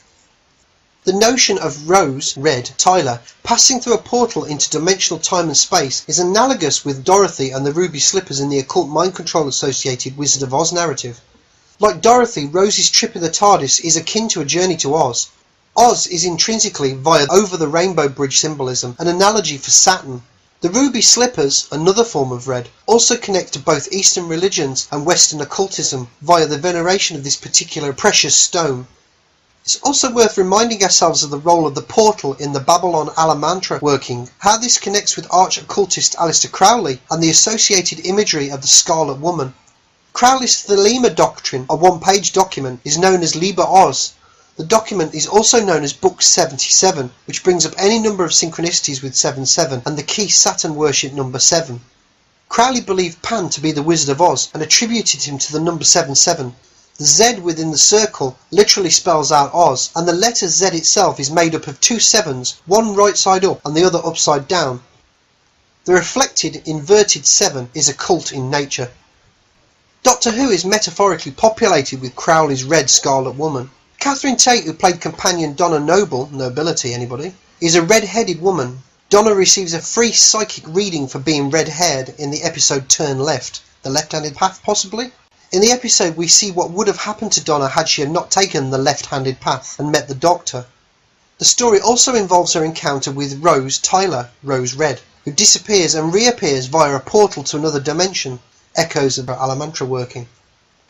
The notion of Rose, red, Tyler, passing through a portal into dimensional time and space is analogous with Dorothy and the ruby slippers in the occult mind control associated Wizard of Oz narrative. Like Dorothy, Rose's trip in the TARDIS is akin to a journey to Oz. Oz is intrinsically, via over the rainbow bridge symbolism, an analogy for Saturn. The ruby slippers, another form of red, also connect to both Eastern religions and Western occultism via the veneration of this particular precious stone. It's also worth reminding ourselves of the role of the portal in the Babylon Alamantra working, how this connects with arch-occultist Aleister Crowley and the associated imagery of the Scarlet Woman. Crowley's Thelema doctrine, a one-page document, is known as Liber Oz. The document is also known as Book 77, which brings up any number of synchronicities with 77 and the key Saturn worship number 7. Crowley believed Pan to be the Wizard of Oz and attributed him to the number 77. The Z within the circle literally spells out Oz, and the letter Z itself is made up of two sevens, one right side up and the other upside down. The reflected inverted 7 is occult in nature. Doctor Who is metaphorically populated with Crowley's Red Scarlet Woman. Catherine Tate, who played companion Donna Noble, nobility anybody, is a red-headed woman. Donna receives a free psychic reading for being red-haired in the episode Turn Left, the left-handed path possibly? In the episode we see what would have happened to Donna had she not taken the left-handed path and met the Doctor. The story also involves her encounter with Rose Tyler, Rose Red, who disappears and reappears via a portal to another dimension, echoes of her Alamantra working.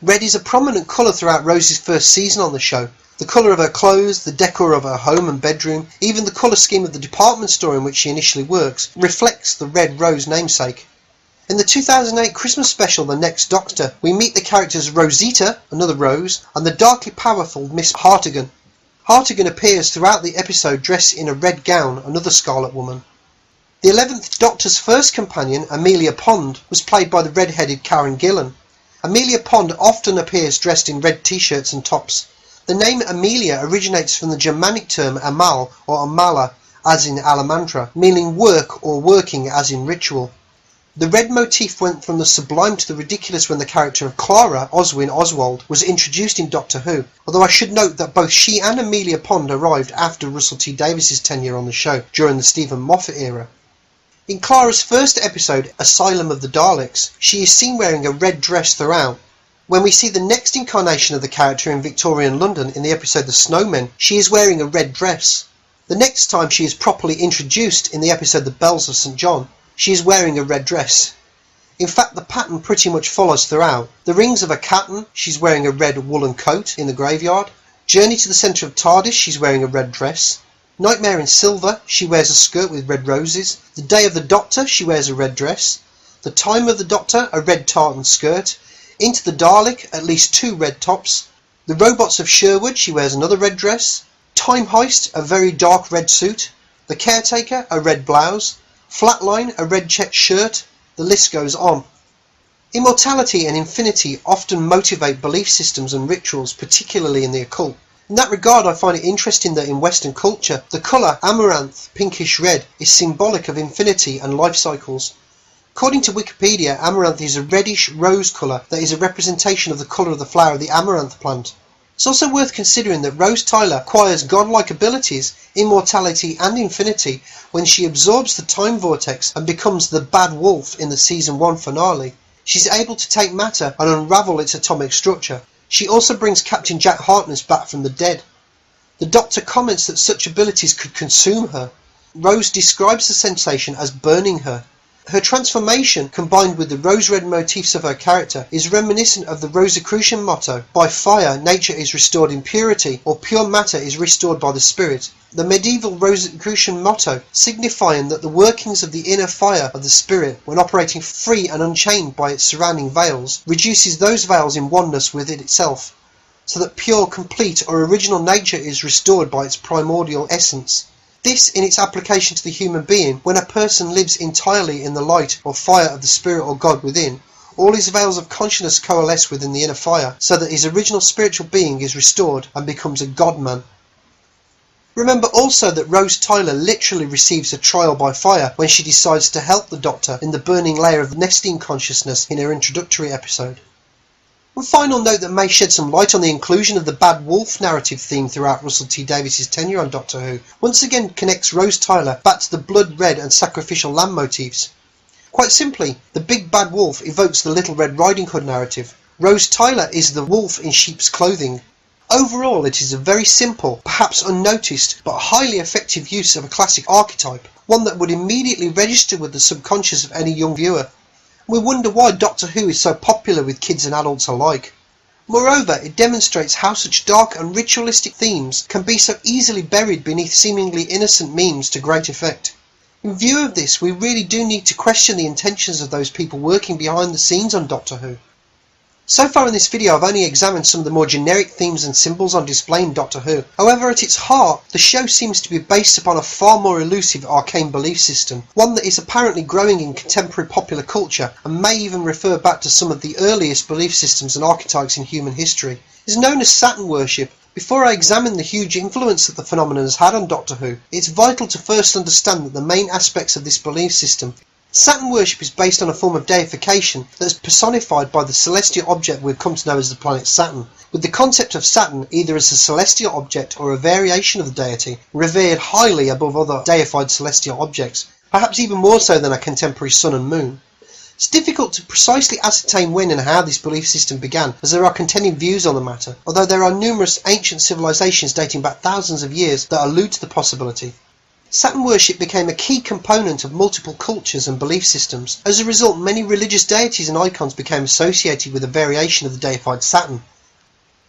Red is a prominent colour throughout Rose's first season on the show. The colour of her clothes, the decor of her home and bedroom, even the colour scheme of the department store in which she initially works, reflects the Red Rose namesake. In the 2008 Christmas special The Next Doctor, we meet the characters Rosita, another Rose, and the darkly powerful Miss Hartigan. Hartigan appears throughout the episode dressed in a red gown, another Scarlet Woman. The 11th Doctor's first companion, Amelia Pond, was played by the red-headed Karen Gillan. Amelia Pond often appears dressed in red t-shirts and tops. The name Amelia originates from the Germanic term Amal or Amala, as in Alamantra, meaning work or working as in ritual. The red motif went from the sublime to the ridiculous when the character of Clara, Oswin Oswald, was introduced in Doctor Who, although I should note that both she and Amelia Pond arrived after Russell T Davies's tenure on the show during the Stephen Moffat era. In Clara's first episode, Asylum of the Daleks, she is seen wearing a red dress throughout. When we see the next incarnation of the character in Victorian London in the episode The Snowmen, she is wearing a red dress. The next time she is properly introduced in the episode The Bells of St John, she is wearing a red dress. In fact, the pattern pretty much follows throughout. The Rings of Akaton, she's wearing a red woolen coat in the graveyard. Journey to the Centre of TARDIS, she's wearing a red dress. Nightmare in Silver, she wears a skirt with red roses. The Day of the Doctor, she wears a red dress. The Time of the Doctor, a red tartan skirt. Into the Dalek, at least 2 red tops. The Robots of Sherwood, she wears another red dress. Time Heist, a very dark red suit. The Caretaker, a red blouse. Flatline, a red checked shirt. The list goes on. Immortality and infinity often motivate belief systems and rituals, particularly in the occult. In that regard, I find it interesting that in Western culture, the colour amaranth, pinkish red, is symbolic of infinity and life cycles. According to Wikipedia, amaranth is a reddish rose colour that is a representation of the colour of the flower of the amaranth plant. It's also worth considering that Rose Tyler acquires godlike abilities, immortality and infinity when she absorbs the time vortex and becomes the Bad Wolf in the Season 1 finale. She's able to take matter and unravel its atomic structure. She also brings Captain Jack Harkness back from the dead. The Doctor comments that such abilities could consume her. Rose describes the sensation as burning her. Her transformation, combined with the rose-red motifs of her character, is reminiscent of the Rosicrucian motto, by fire nature is restored in purity, or pure matter is restored by the spirit. The medieval Rosicrucian motto, signifying that the workings of the inner fire of the spirit, when operating free and unchained by its surrounding veils, reduces those veils in oneness with it itself, so that pure, complete, or original nature is restored by its primordial essence. This in its application to the human being, when a person lives entirely in the light or fire of the spirit or God within, all his veils of consciousness coalesce within the inner fire, so that his original spiritual being is restored and becomes a God-man. Remember also that Rose Tyler literally receives a trial by fire when she decides to help the Doctor in the burning layer of Nestine consciousness in her introductory episode. One final note that may shed some light on the inclusion of the Bad Wolf narrative theme throughout Russell T Davies's tenure on Doctor Who once again connects Rose Tyler back to the blood red and sacrificial lamb motifs. Quite simply, the Big Bad Wolf evokes the Little Red Riding Hood narrative. Rose Tyler is the wolf in sheep's clothing. Overall, it is a very simple, perhaps unnoticed, but highly effective use of a classic archetype, one that would immediately register with the subconscious of any young viewer. We wonder why Doctor Who is so popular with kids and adults alike. Moreover, it demonstrates how such dark and ritualistic themes can be so easily buried beneath seemingly innocent memes to great effect. In view of this, we really do need to question the intentions of those people working behind the scenes on Doctor Who. So far in this video I've only examined some of the more generic themes and symbols on display in Doctor Who. However, at its heart, the show seems to be based upon a far more elusive arcane belief system, one that is apparently growing in contemporary popular culture and may even refer back to some of the earliest belief systems and archetypes in human history. It is known as Saturn worship. Before I examine the huge influence that the phenomenon has had on Doctor Who, it's vital to first understand that the main aspects of this belief system. Saturn worship is based on a form of deification that is personified by the celestial object we've come to know as the planet Saturn, with the concept of Saturn either as a celestial object or a variation of the deity, revered highly above other deified celestial objects, perhaps even more so than our contemporary sun and moon. It's difficult to precisely ascertain when and how this belief system began, as there are contending views on the matter, although there are numerous ancient civilizations dating back thousands of years that allude to the possibility. Saturn worship became a key component of multiple cultures and belief systems. As a result, many religious deities and icons became associated with a variation of the deified Saturn.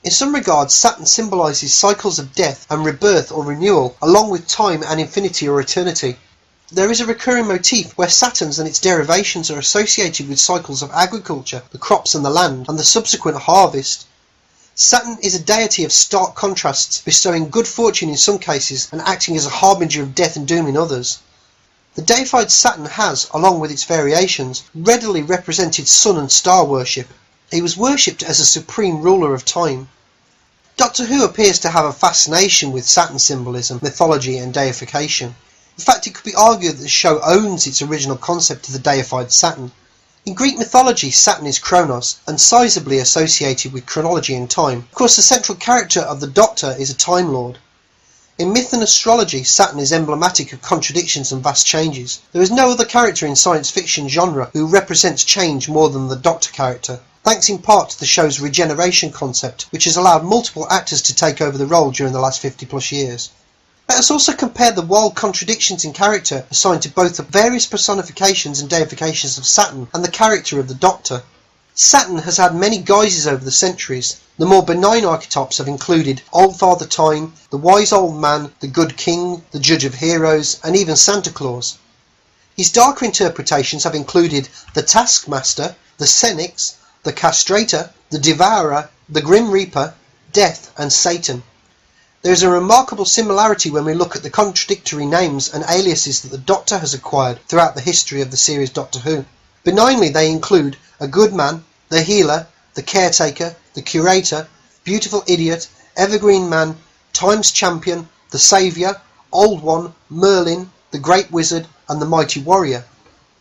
In some regards, Saturn symbolises cycles of death and rebirth or renewal, along with time and infinity or eternity. There is a recurring motif where Saturns and its derivations are associated with cycles of agriculture, the crops and the land, and the subsequent harvest. Saturn is a deity of stark contrasts, bestowing good fortune in some cases and acting as a harbinger of death and doom in others. The deified Saturn has, along with its variations, readily represented sun and star worship. He was worshipped as a supreme ruler of time. Doctor Who appears to have a fascination with Saturn symbolism, mythology and deification. In fact, it could be argued that the show owns its original concept of the deified Saturn. In Greek mythology, Saturn is Kronos, and sizably associated with chronology and time. Of course, the central character of the Doctor is a Time Lord. In myth and astrology, Saturn is emblematic of contradictions and vast changes. There is no other character in science fiction genre who represents change more than the Doctor character, thanks in part to the show's regeneration concept, which has allowed multiple actors to take over the role during the last 50 plus years. Let us also compare the wild contradictions in character assigned to both the various personifications and deifications of Saturn and the character of the Doctor. Saturn has had many guises over the centuries. The more benign archetypes have included Old Father Time, the Wise Old Man, the Good King, the Judge of Heroes, and even Santa Claus. His darker interpretations have included the Taskmaster, the Senex, the Castrator, the Devourer, the Grim Reaper, Death, and Satan. There is a remarkable similarity when we look at the contradictory names and aliases that the Doctor has acquired throughout the history of the series Doctor Who. Benignly, they include a good man, the healer, the caretaker, the curator, beautiful idiot, evergreen man, time's champion, the saviour, old one, Merlin, the great wizard, and the mighty warrior.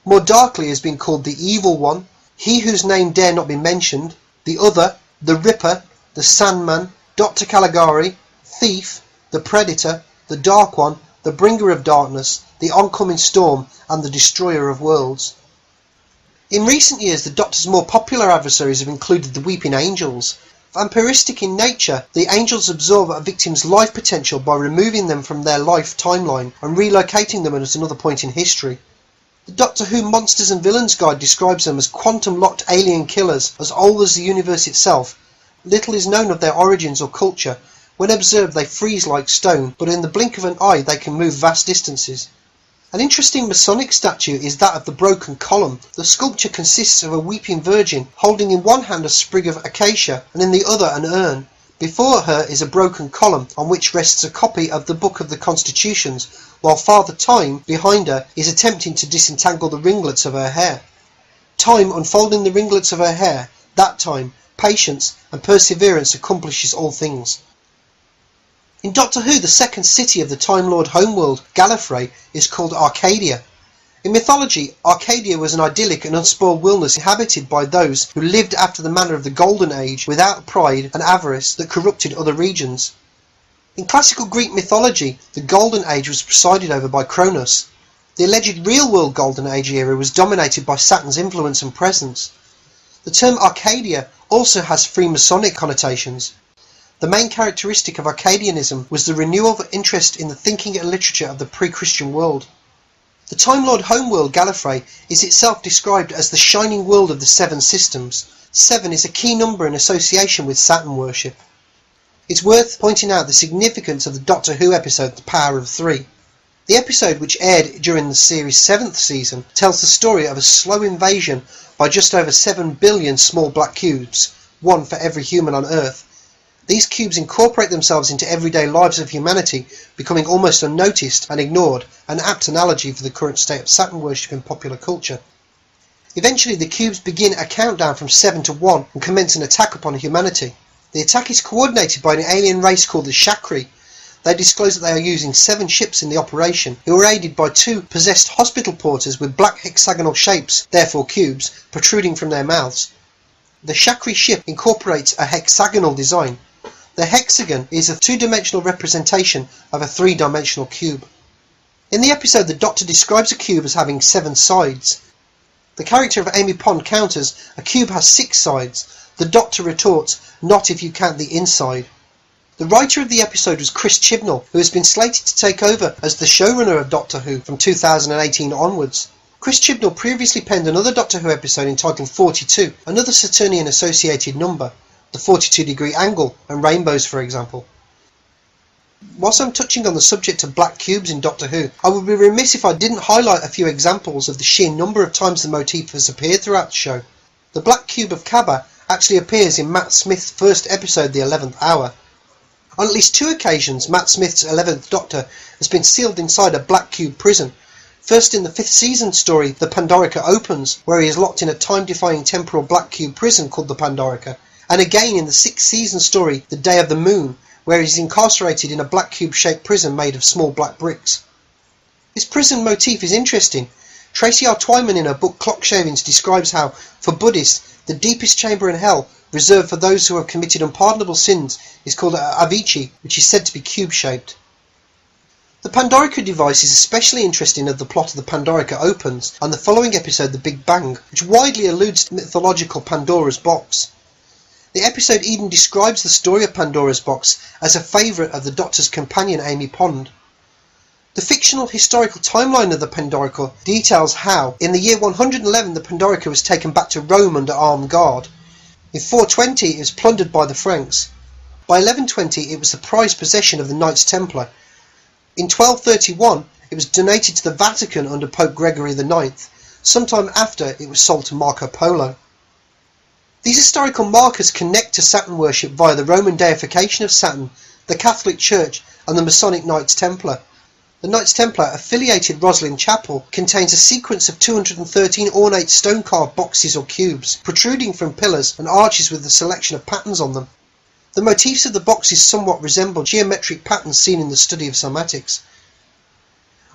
More darkly has been called the evil one, he whose name dare not be mentioned, the other, the Ripper, the Sandman, Dr. Caligari, Thief, the Predator, the Dark One, the Bringer of Darkness, the Oncoming Storm, and the Destroyer of Worlds. In recent years, the Doctor's more popular adversaries have included the Weeping Angels. Vampiristic in nature, the angels absorb a victim's life potential by removing them from their life timeline and relocating them at another point in history. The Doctor Who Monsters and Villains Guide describes them as quantum-locked alien killers as old as the universe itself. Little is known of their origins or culture. When observed, they freeze like stone, but in the blink of an eye they can move vast distances. An interesting Masonic statue is that of the Broken Column. The sculpture consists of a weeping virgin holding in one hand a sprig of acacia and in the other an urn. Before her is a broken column on which rests a copy of the Book of the Constitutions, while Father Time, behind her, is attempting to disentangle the ringlets of her hair. Time unfolding the ringlets of her hair, that time, patience and perseverance accomplishes all things. In Doctor Who, the second city of the Time Lord homeworld, Gallifrey, is called Arcadia. In mythology, Arcadia was an idyllic and unspoiled wilderness inhabited by those who lived after the manner of the Golden Age without pride and avarice that corrupted other regions. In classical Greek mythology, the Golden Age was presided over by Kronos. The alleged real-world Golden Age era was dominated by Saturn's influence and presence. The term Arcadia also has Freemasonic connotations. The main characteristic of Arcadianism was the renewal of interest in the thinking and literature of the pre-Christian world. The Time Lord homeworld Gallifrey is itself described as the shining world of the seven systems. 7 is a key number in association with Saturn worship. It's worth pointing out the significance of the Doctor Who episode The Power of Three. The episode, which aired during the series' 7th season, tells the story of a slow invasion by just over 7 billion small black cubes, one for every human on Earth. These cubes incorporate themselves into everyday lives of humanity, becoming almost unnoticed and ignored, an apt analogy for the current state of Saturn worship in popular culture. Eventually the cubes begin a countdown from 7 to 1 and commence an attack upon humanity. The attack is coordinated by an alien race called the Shakri. They disclose that they are using 7 ships in the operation, who are aided by 2 possessed hospital porters with black hexagonal shapes, therefore cubes, protruding from their mouths. The Shakri ship incorporates a hexagonal design. The hexagon is a 2-dimensional representation of a 3-dimensional cube. In the episode, the Doctor describes a cube as having 7 sides. The character of Amy Pond counters, a cube has 6 sides. The Doctor retorts, not if you count the inside. The writer of the episode was Chris Chibnall, who has been slated to take over as the showrunner of Doctor Who from 2018 onwards. Chris Chibnall previously penned another Doctor Who episode entitled 42, another Saturnian associated number, the 42-degree angle, and rainbows for example. Whilst I'm touching on the subject of black cubes in Doctor Who, I would be remiss if I didn't highlight a few examples of the sheer number of times the motif has appeared throughout the show. The black cube of Kaba actually appears in Matt Smith's first episode, The 11th Hour. On at least 2 occasions, Matt Smith's 11th Doctor has been sealed inside a black cube prison. First in the 5th season story, The Pandorica Opens, where he is locked in a time-defying temporal black cube prison called the Pandorica, and again in the 6th season story, The Day of the Moon, where he is incarcerated in a black cube-shaped prison made of small black bricks. This prison motif is interesting. Tracy R. Twyman in her book Clock Shavings describes how, for Buddhists, the deepest chamber in hell, reserved for those who have committed unpardonable sins, is called Avicii, which is said to be cube-shaped. The Pandorica device is especially interesting of the plot of The Pandorica Opens and the following episode, The Big Bang, which widely alludes to the mythological Pandora's box. The episode even describes the story of Pandora's box as a favourite of the Doctor's companion Amy Pond. The fictional historical timeline of the Pandorica details how, in the year 111, the Pandorica was taken back to Rome under armed guard. In 420 it was plundered by the Franks. By 1120 it was the prized possession of the Knights Templar. In 1231 it was donated to the Vatican under Pope Gregory IX. Sometime after it was sold to Marco Polo. These historical markers connect to Saturn worship via the Roman deification of Saturn, the Catholic Church and the Masonic Knights Templar. The Knights Templar affiliated Roslin Chapel contains a sequence of 213 ornate stone-carved boxes or cubes, protruding from pillars and arches with a selection of patterns on them. The motifs of the boxes somewhat resemble geometric patterns seen in the study of somatics.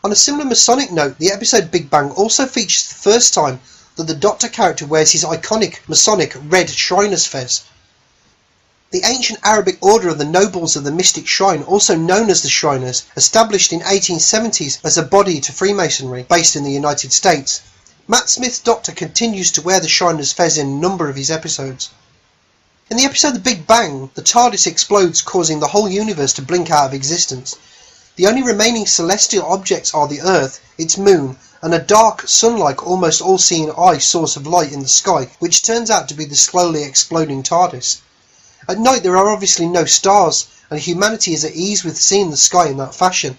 On a similar Masonic note, the episode Big Bang also features the first time that the Doctor character wears his iconic Masonic red Shriner's fez. The ancient Arabic order of the Nobles of the Mystic Shrine, also known as the Shriners, established in 1870s as a body to Freemasonry, based in the United States. Matt Smith's Doctor continues to wear the Shriner's fez in a number of his episodes. In the episode The Big Bang, the TARDIS explodes, causing the whole universe to blink out of existence. The only remaining celestial objects are the Earth, its moon, and a dark, sun-like, almost all-seeing eye source of light in the sky, which turns out to be the slowly exploding TARDIS. At night there are obviously no stars, and humanity is at ease with seeing the sky in that fashion.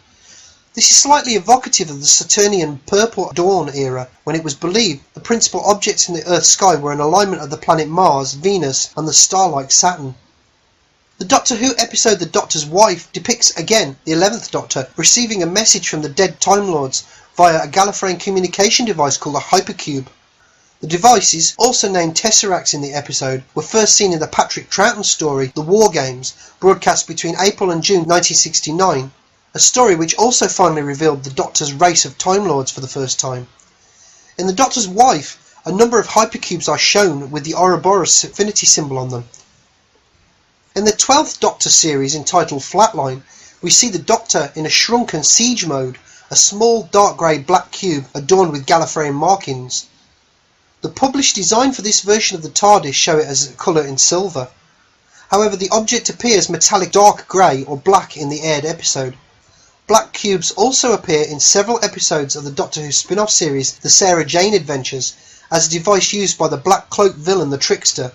This is slightly evocative of the Saturnian Purple Dawn era, when it was believed the principal objects in the Earth's sky were an alignment of the planet Mars, Venus, and the star-like Saturn. The Doctor Who episode The Doctor's Wife depicts again the 11th Doctor receiving a message from the dead Time Lords via a Gallifreyan communication device called a hypercube. The devices, also named Tesseracts in the episode, were first seen in the Patrick Troughton story The War Games, broadcast between April and June 1969, a story which also finally revealed the Doctor's race of Time Lords for the first time. In The Doctor's Wife, a number of hypercubes are shown with the Ouroboros infinity symbol on them. In the 12th Doctor series entitled Flatline, we see the Doctor in a shrunken siege mode, a small dark grey black cube adorned with Gallifreyan markings. The published design for this version of the TARDIS show it as a colour in silver. However, the object appears metallic dark grey or black in the aired episode. Black cubes also appear in several episodes of the Doctor Who spin-off series The Sarah Jane Adventures, as a device used by the black cloaked villain the Trickster.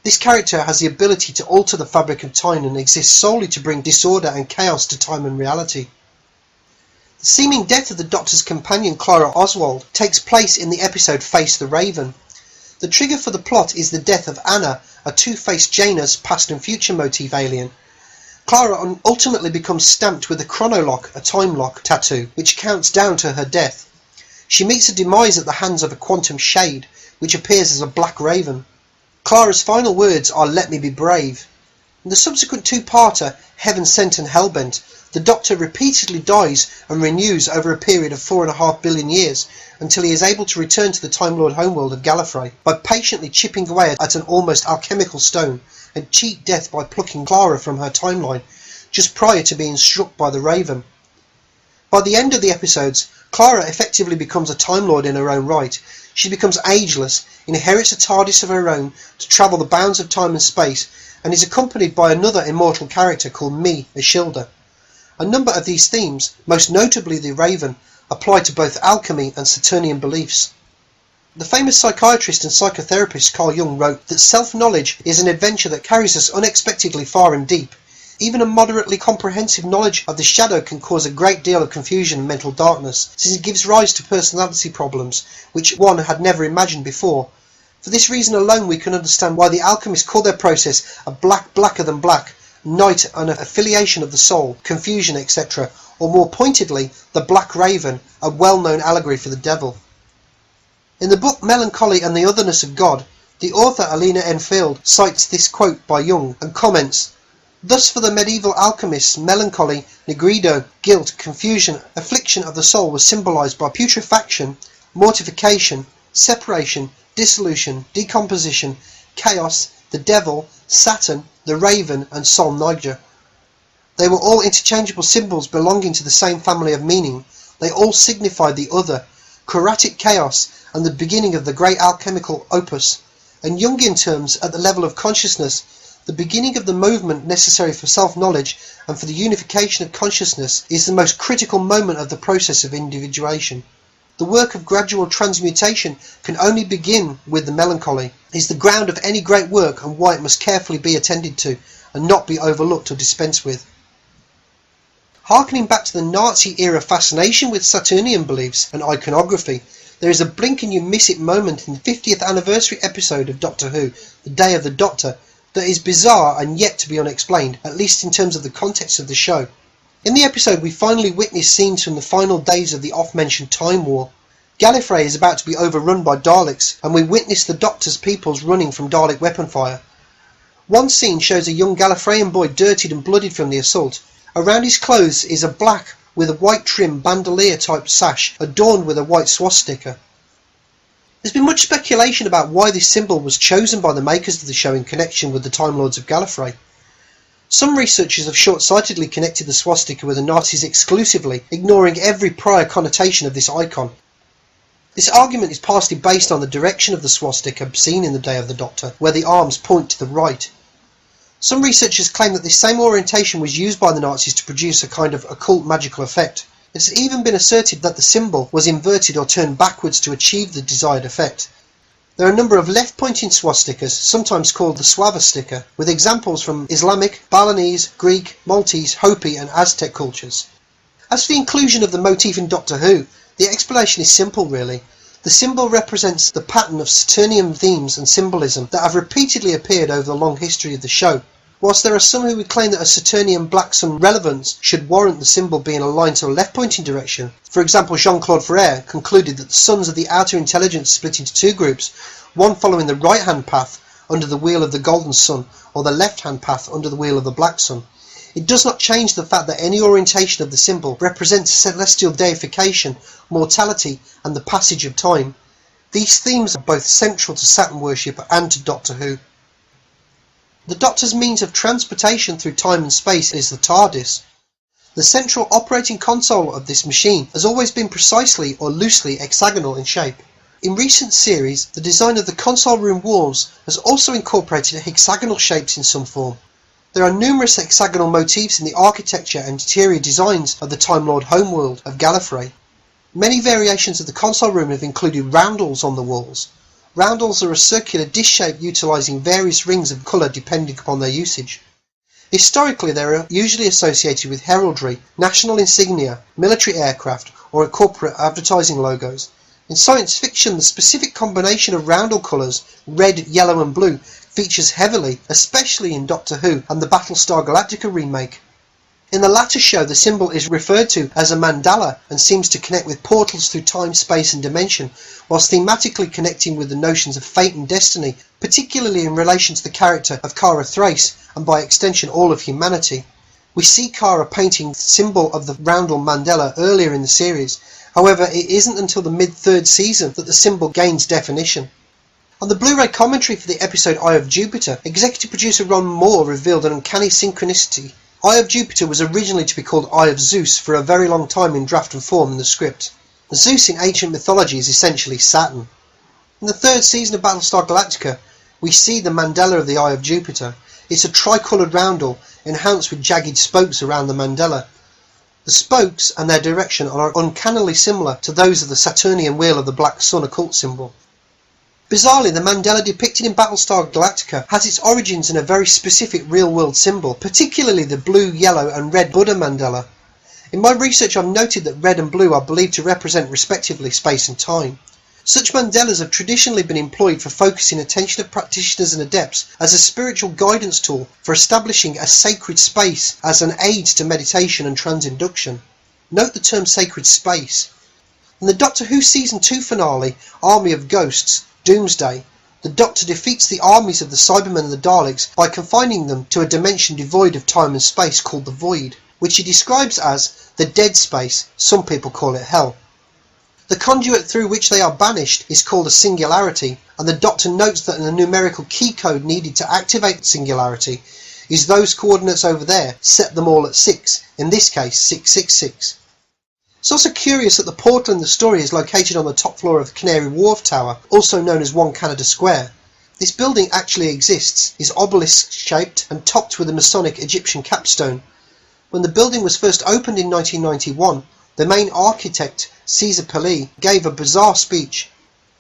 This character has the ability to alter the fabric of time and exists solely to bring disorder and chaos to time and reality. The seeming death of the Doctor's companion Clara Oswald takes place in the episode Face the Raven. The trigger for the plot is the death of Anna, a two-faced Janus past and future motif alien. Clara ultimately becomes stamped with a chronolock, a time lock tattoo, which counts down to her death. She meets her demise at the hands of a quantum shade, which appears as a black raven. Clara's final words are "Let me be brave." In the subsequent two-parter, Heaven Sent and Hellbent, the Doctor repeatedly dies and renews over a period of 4.5 billion years until he is able to return to the Time Lord homeworld of Gallifrey by patiently chipping away at an almost alchemical stone and cheat death by plucking Clara from her timeline just prior to being struck by the Raven. By the end of the episodes, Clara effectively becomes a Time Lord in her own right. She becomes ageless, inherits a TARDIS of her own to travel the bounds of time and space, and is accompanied by another immortal character called Me, Ishilda. A number of these themes, most notably the Raven, apply to both alchemy and Saturnian beliefs. The famous psychiatrist and psychotherapist Carl Jung wrote that self-knowledge is an adventure that carries us unexpectedly far and deep. Even a moderately comprehensive knowledge of the shadow can cause a great deal of confusion and mental darkness, since it gives rise to personality problems which one had never imagined before. For this reason alone we can understand why the alchemists call their process a blacker than black, night an affiliation of the soul, confusion, etc., or more pointedly, the Black Raven, a well-known allegory for the devil. In the book Melancholy and the Otherness of God, the author Alina N. Field cites this quote by Jung and comments, "Thus for the medieval alchemists, melancholy, negrido, guilt, confusion, affliction of the soul was symbolized by putrefaction, mortification, separation, dissolution, decomposition, chaos, the devil, Saturn, the raven, and Sol Niger. They were all interchangeable symbols belonging to the same family of meaning. They all signified the other, chromatic chaos, and the beginning of the great alchemical opus. In Jungian terms, at the level of consciousness, the beginning of the movement necessary for self-knowledge and for the unification of consciousness is the most critical moment of the process of individuation. The work of gradual transmutation can only begin with the melancholy. It is the ground of any great work and why it must carefully be attended to and not be overlooked or dispensed with." Harkening back to the Nazi-era fascination with Saturnian beliefs and iconography, there is a blink and you miss it moment in the 50th anniversary episode of Doctor Who, The Day of the Doctor, that is bizarre and yet to be unexplained, at least in terms of the context of the show. In the episode we finally witness scenes from the final days of the oft-mentioned Time War. Gallifrey is about to be overrun by Daleks, and we witness the Doctor's peoples running from Dalek weapon fire. One scene shows a young Gallifreyan boy dirtied and bloodied from the assault. Around his clothes is a black with a white trim bandolier-type sash adorned with a white swastika. There's been much speculation about why this symbol was chosen by the makers of the show in connection with the Time Lords of Gallifrey. Some researchers have short-sightedly connected the swastika with the Nazis exclusively, ignoring every prior connotation of this icon. This argument is partially based on the direction of the swastika seen in The Day of the Doctor, where the arms point to the right. Some researchers claim that this same orientation was used by the Nazis to produce a kind of occult magical effect. It has even been asserted that the symbol was inverted or turned backwards to achieve the desired effect. There are a number of left-pointing swastikas, sometimes called the swastika, with examples from Islamic, Balinese, Greek, Maltese, Hopi and Aztec cultures. As for the inclusion of the motif in Doctor Who, the explanation is simple really. The symbol represents the pattern of Saturnian themes and symbolism that have repeatedly appeared over the long history of the show. Whilst there are some who would claim that a Saturnian black sun relevance should warrant the symbol being aligned to a left-pointing direction, for example Jean-Claude Frere concluded that the suns of the outer intelligence split into two groups, one following the right-hand path under the wheel of the golden sun, or the left-hand path under the wheel of the black sun. It does not change the fact that any orientation of the symbol represents celestial deification, mortality and the passage of time. These themes are both central to Saturn worship and to Doctor Who. The Doctor's means of transportation through time and space is the TARDIS. The central operating console of this machine has always been precisely or loosely hexagonal in shape. In recent series, the design of the console room walls has also incorporated hexagonal shapes in some form. There are numerous hexagonal motifs in the architecture and interior designs of the Time Lord homeworld of Gallifrey. Many variations of the console room have included roundels on the walls. Roundels are a circular dish shape utilising various rings of colour depending upon their usage. Historically they are usually associated with heraldry, national insignia, military aircraft or corporate advertising logos. In science fiction, the specific combination of roundel colours, red, yellow and blue, features heavily, especially in Doctor Who and the Battlestar Galactica remake. In the latter show, the symbol is referred to as a mandala and seems to connect with portals through time, space and dimension, whilst thematically connecting with the notions of fate and destiny, particularly in relation to the character of Kara Thrace and by extension all of humanity. We see Kara painting the symbol of the roundel mandala earlier in the series. However, it isn't until the mid-third season that the symbol gains definition. On the Blu-ray commentary for the episode Eye of Jupiter, executive producer Ron Moore revealed an uncanny synchronicity. Eye of Jupiter was originally to be called Eye of Zeus for a very long time in draft and form in the script. Zeus in ancient mythology is essentially Saturn. In the third season of Battlestar Galactica, we see the mandala of the Eye of Jupiter. It's a tricoloured roundel, enhanced with jagged spokes around the mandala. The spokes and their direction are uncannily similar to those of the Saturnian wheel of the Black Sun occult symbol. Bizarrely, the mandala depicted in Battlestar Galactica has its origins in a very specific real-world symbol, particularly the blue, yellow and red Buddha mandala. In my research I've noted that red and blue are believed to represent respectively space and time. Such mandalas have traditionally been employed for focusing attention of practitioners and adepts as a spiritual guidance tool for establishing a sacred space as an aid to meditation and transinduction. Note the term sacred space. In the Doctor Who Season 2 finale, Army of Ghosts, Doomsday, the Doctor defeats the armies of the Cybermen and the Daleks by confining them to a dimension devoid of time and space called the Void, which he describes as the dead space, some people call it hell. The conduit through which they are banished is called a singularity, and the Doctor notes that the numerical key code needed to activate the singularity is those coordinates over there, set them all at 6, in this case 666. It's also curious that the portal in the story is located on the top floor of the Canary Wharf Tower, also known as 1 Canada Square. This building actually exists, is obelisk shaped and topped with a Masonic Egyptian capstone. When the building was first opened in 1991, the main architect, Caesar Pelli, gave a bizarre speech.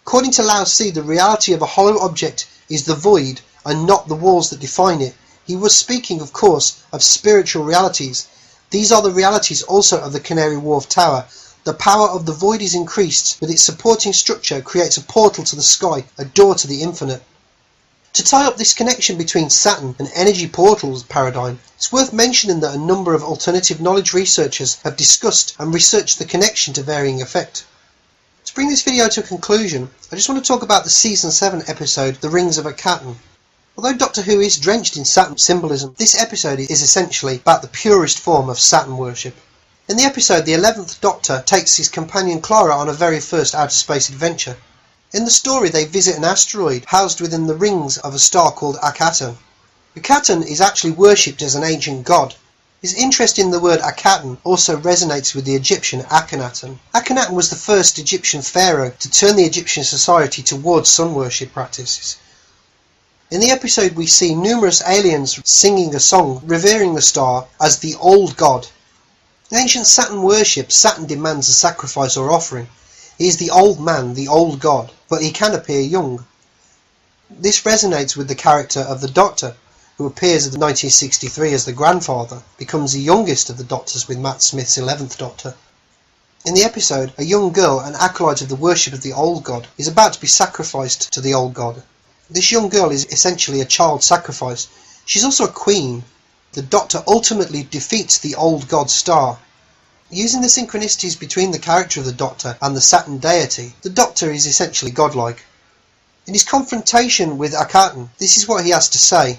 According to Lao Tse, the reality of a hollow object is the void and not the walls that define it. He was speaking, of course, of spiritual realities. These are the realities also of the Canary Wharf Tower. The power of the void is increased, with its supporting structure creates a portal to the sky, a door to the infinite. To tie up this connection between Saturn and energy portals paradigm, it's worth mentioning that a number of alternative knowledge researchers have discussed and researched the connection to varying effect. To bring this video to a conclusion, I just want to talk about the Season 7 episode, The Rings of Akhatan. Although Doctor Who is drenched in Saturn symbolism, this episode is essentially about the purest form of Saturn worship. In the episode, the 11th Doctor takes his companion Clara on a very first outer space adventure. In the story, they visit an asteroid housed within the rings of a star called Akhatan. Akhatan is actually worshipped as an ancient god. His interest in the word Akhatan also resonates with the Egyptian Akhenaten. Akhenaten was the first Egyptian pharaoh to turn the Egyptian society towards sun worship practices. In the episode, we see numerous aliens singing a song revering the star as the old god. In ancient Saturn worship, Saturn demands a sacrifice or offering. He is the old man, the old god, but he can appear young. This resonates with the character of the Doctor, who appears in 1963 as the grandfather, becomes the youngest of the Doctors with Matt Smith's 11th Doctor. In the episode, a young girl, an acolyte of the worship of the old god, is about to be sacrificed to the old god. This young girl is essentially a child sacrifice. She's also a queen. The Doctor ultimately defeats the old god star. Using the synchronicities between the character of the Doctor and the Saturn deity, the Doctor is essentially godlike. In his confrontation with Akhatan, this is what he has to say.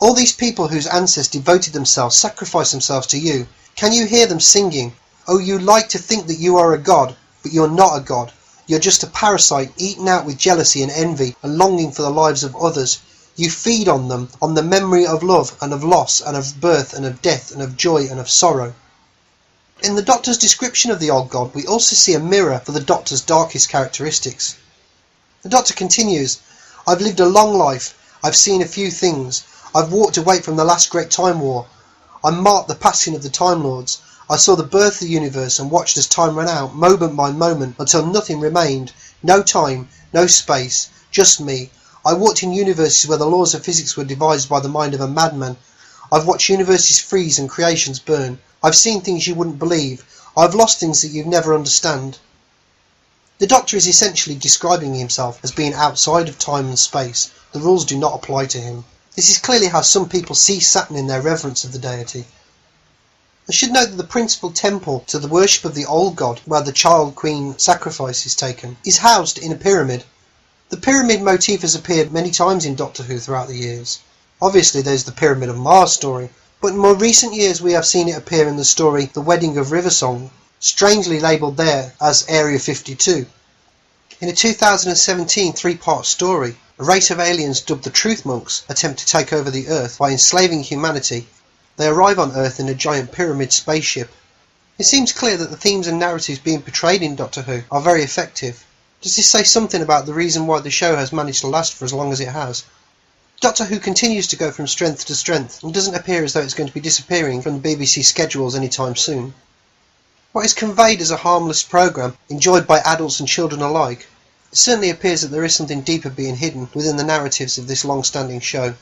All these people whose ancestors devoted themselves, sacrificed themselves to you, can you hear them singing? Oh, you like to think that you are a god, but you're not a god. You're just a parasite eaten out with jealousy and envy and longing for the lives of others. You feed on them, on the memory of love and of loss and of birth and of death and of joy and of sorrow. In the Doctor's description of the old god, we also see a mirror for the Doctor's darkest characteristics. The Doctor continues, I've lived a long life. I've seen a few things. I've walked away from the last great time war. I marked the passing of the Time Lords. I saw the birth of the universe and watched as time ran out, moment by moment, until nothing remained. No time, no space, just me. I walked in universes where the laws of physics were devised by the mind of a madman. I've watched universes freeze and creations burn. I've seen things you wouldn't believe. I've lost things that you'd never understand. The Doctor is essentially describing himself as being outside of time and space. The rules do not apply to him. This is clearly how some people see Saturn in their reverence of the deity. I should note that the principal temple to the worship of the old god, where the child queen sacrifice is taken, is housed in a pyramid. The pyramid motif has appeared many times in Doctor Who throughout the years. Obviously there's the Pyramid of Mars story, but in more recent years we have seen it appear in the story The Wedding of Riversong, strangely labelled there as Area 52. In a 2017 three-part story, a race of aliens dubbed the Truth Monks attempt to take over the Earth by enslaving humanity. They arrive on Earth in a giant pyramid spaceship. It seems clear that the themes and narratives being portrayed in Doctor Who are very effective. Does this say something about the reason why the show has managed to last for as long as it has? Doctor Who continues to go from strength to strength and doesn't appear as though it's going to be disappearing from the BBC schedules anytime soon. What is conveyed as a harmless programme, enjoyed by adults and children alike, it certainly appears that there is something deeper being hidden within the narratives of this long-standing show.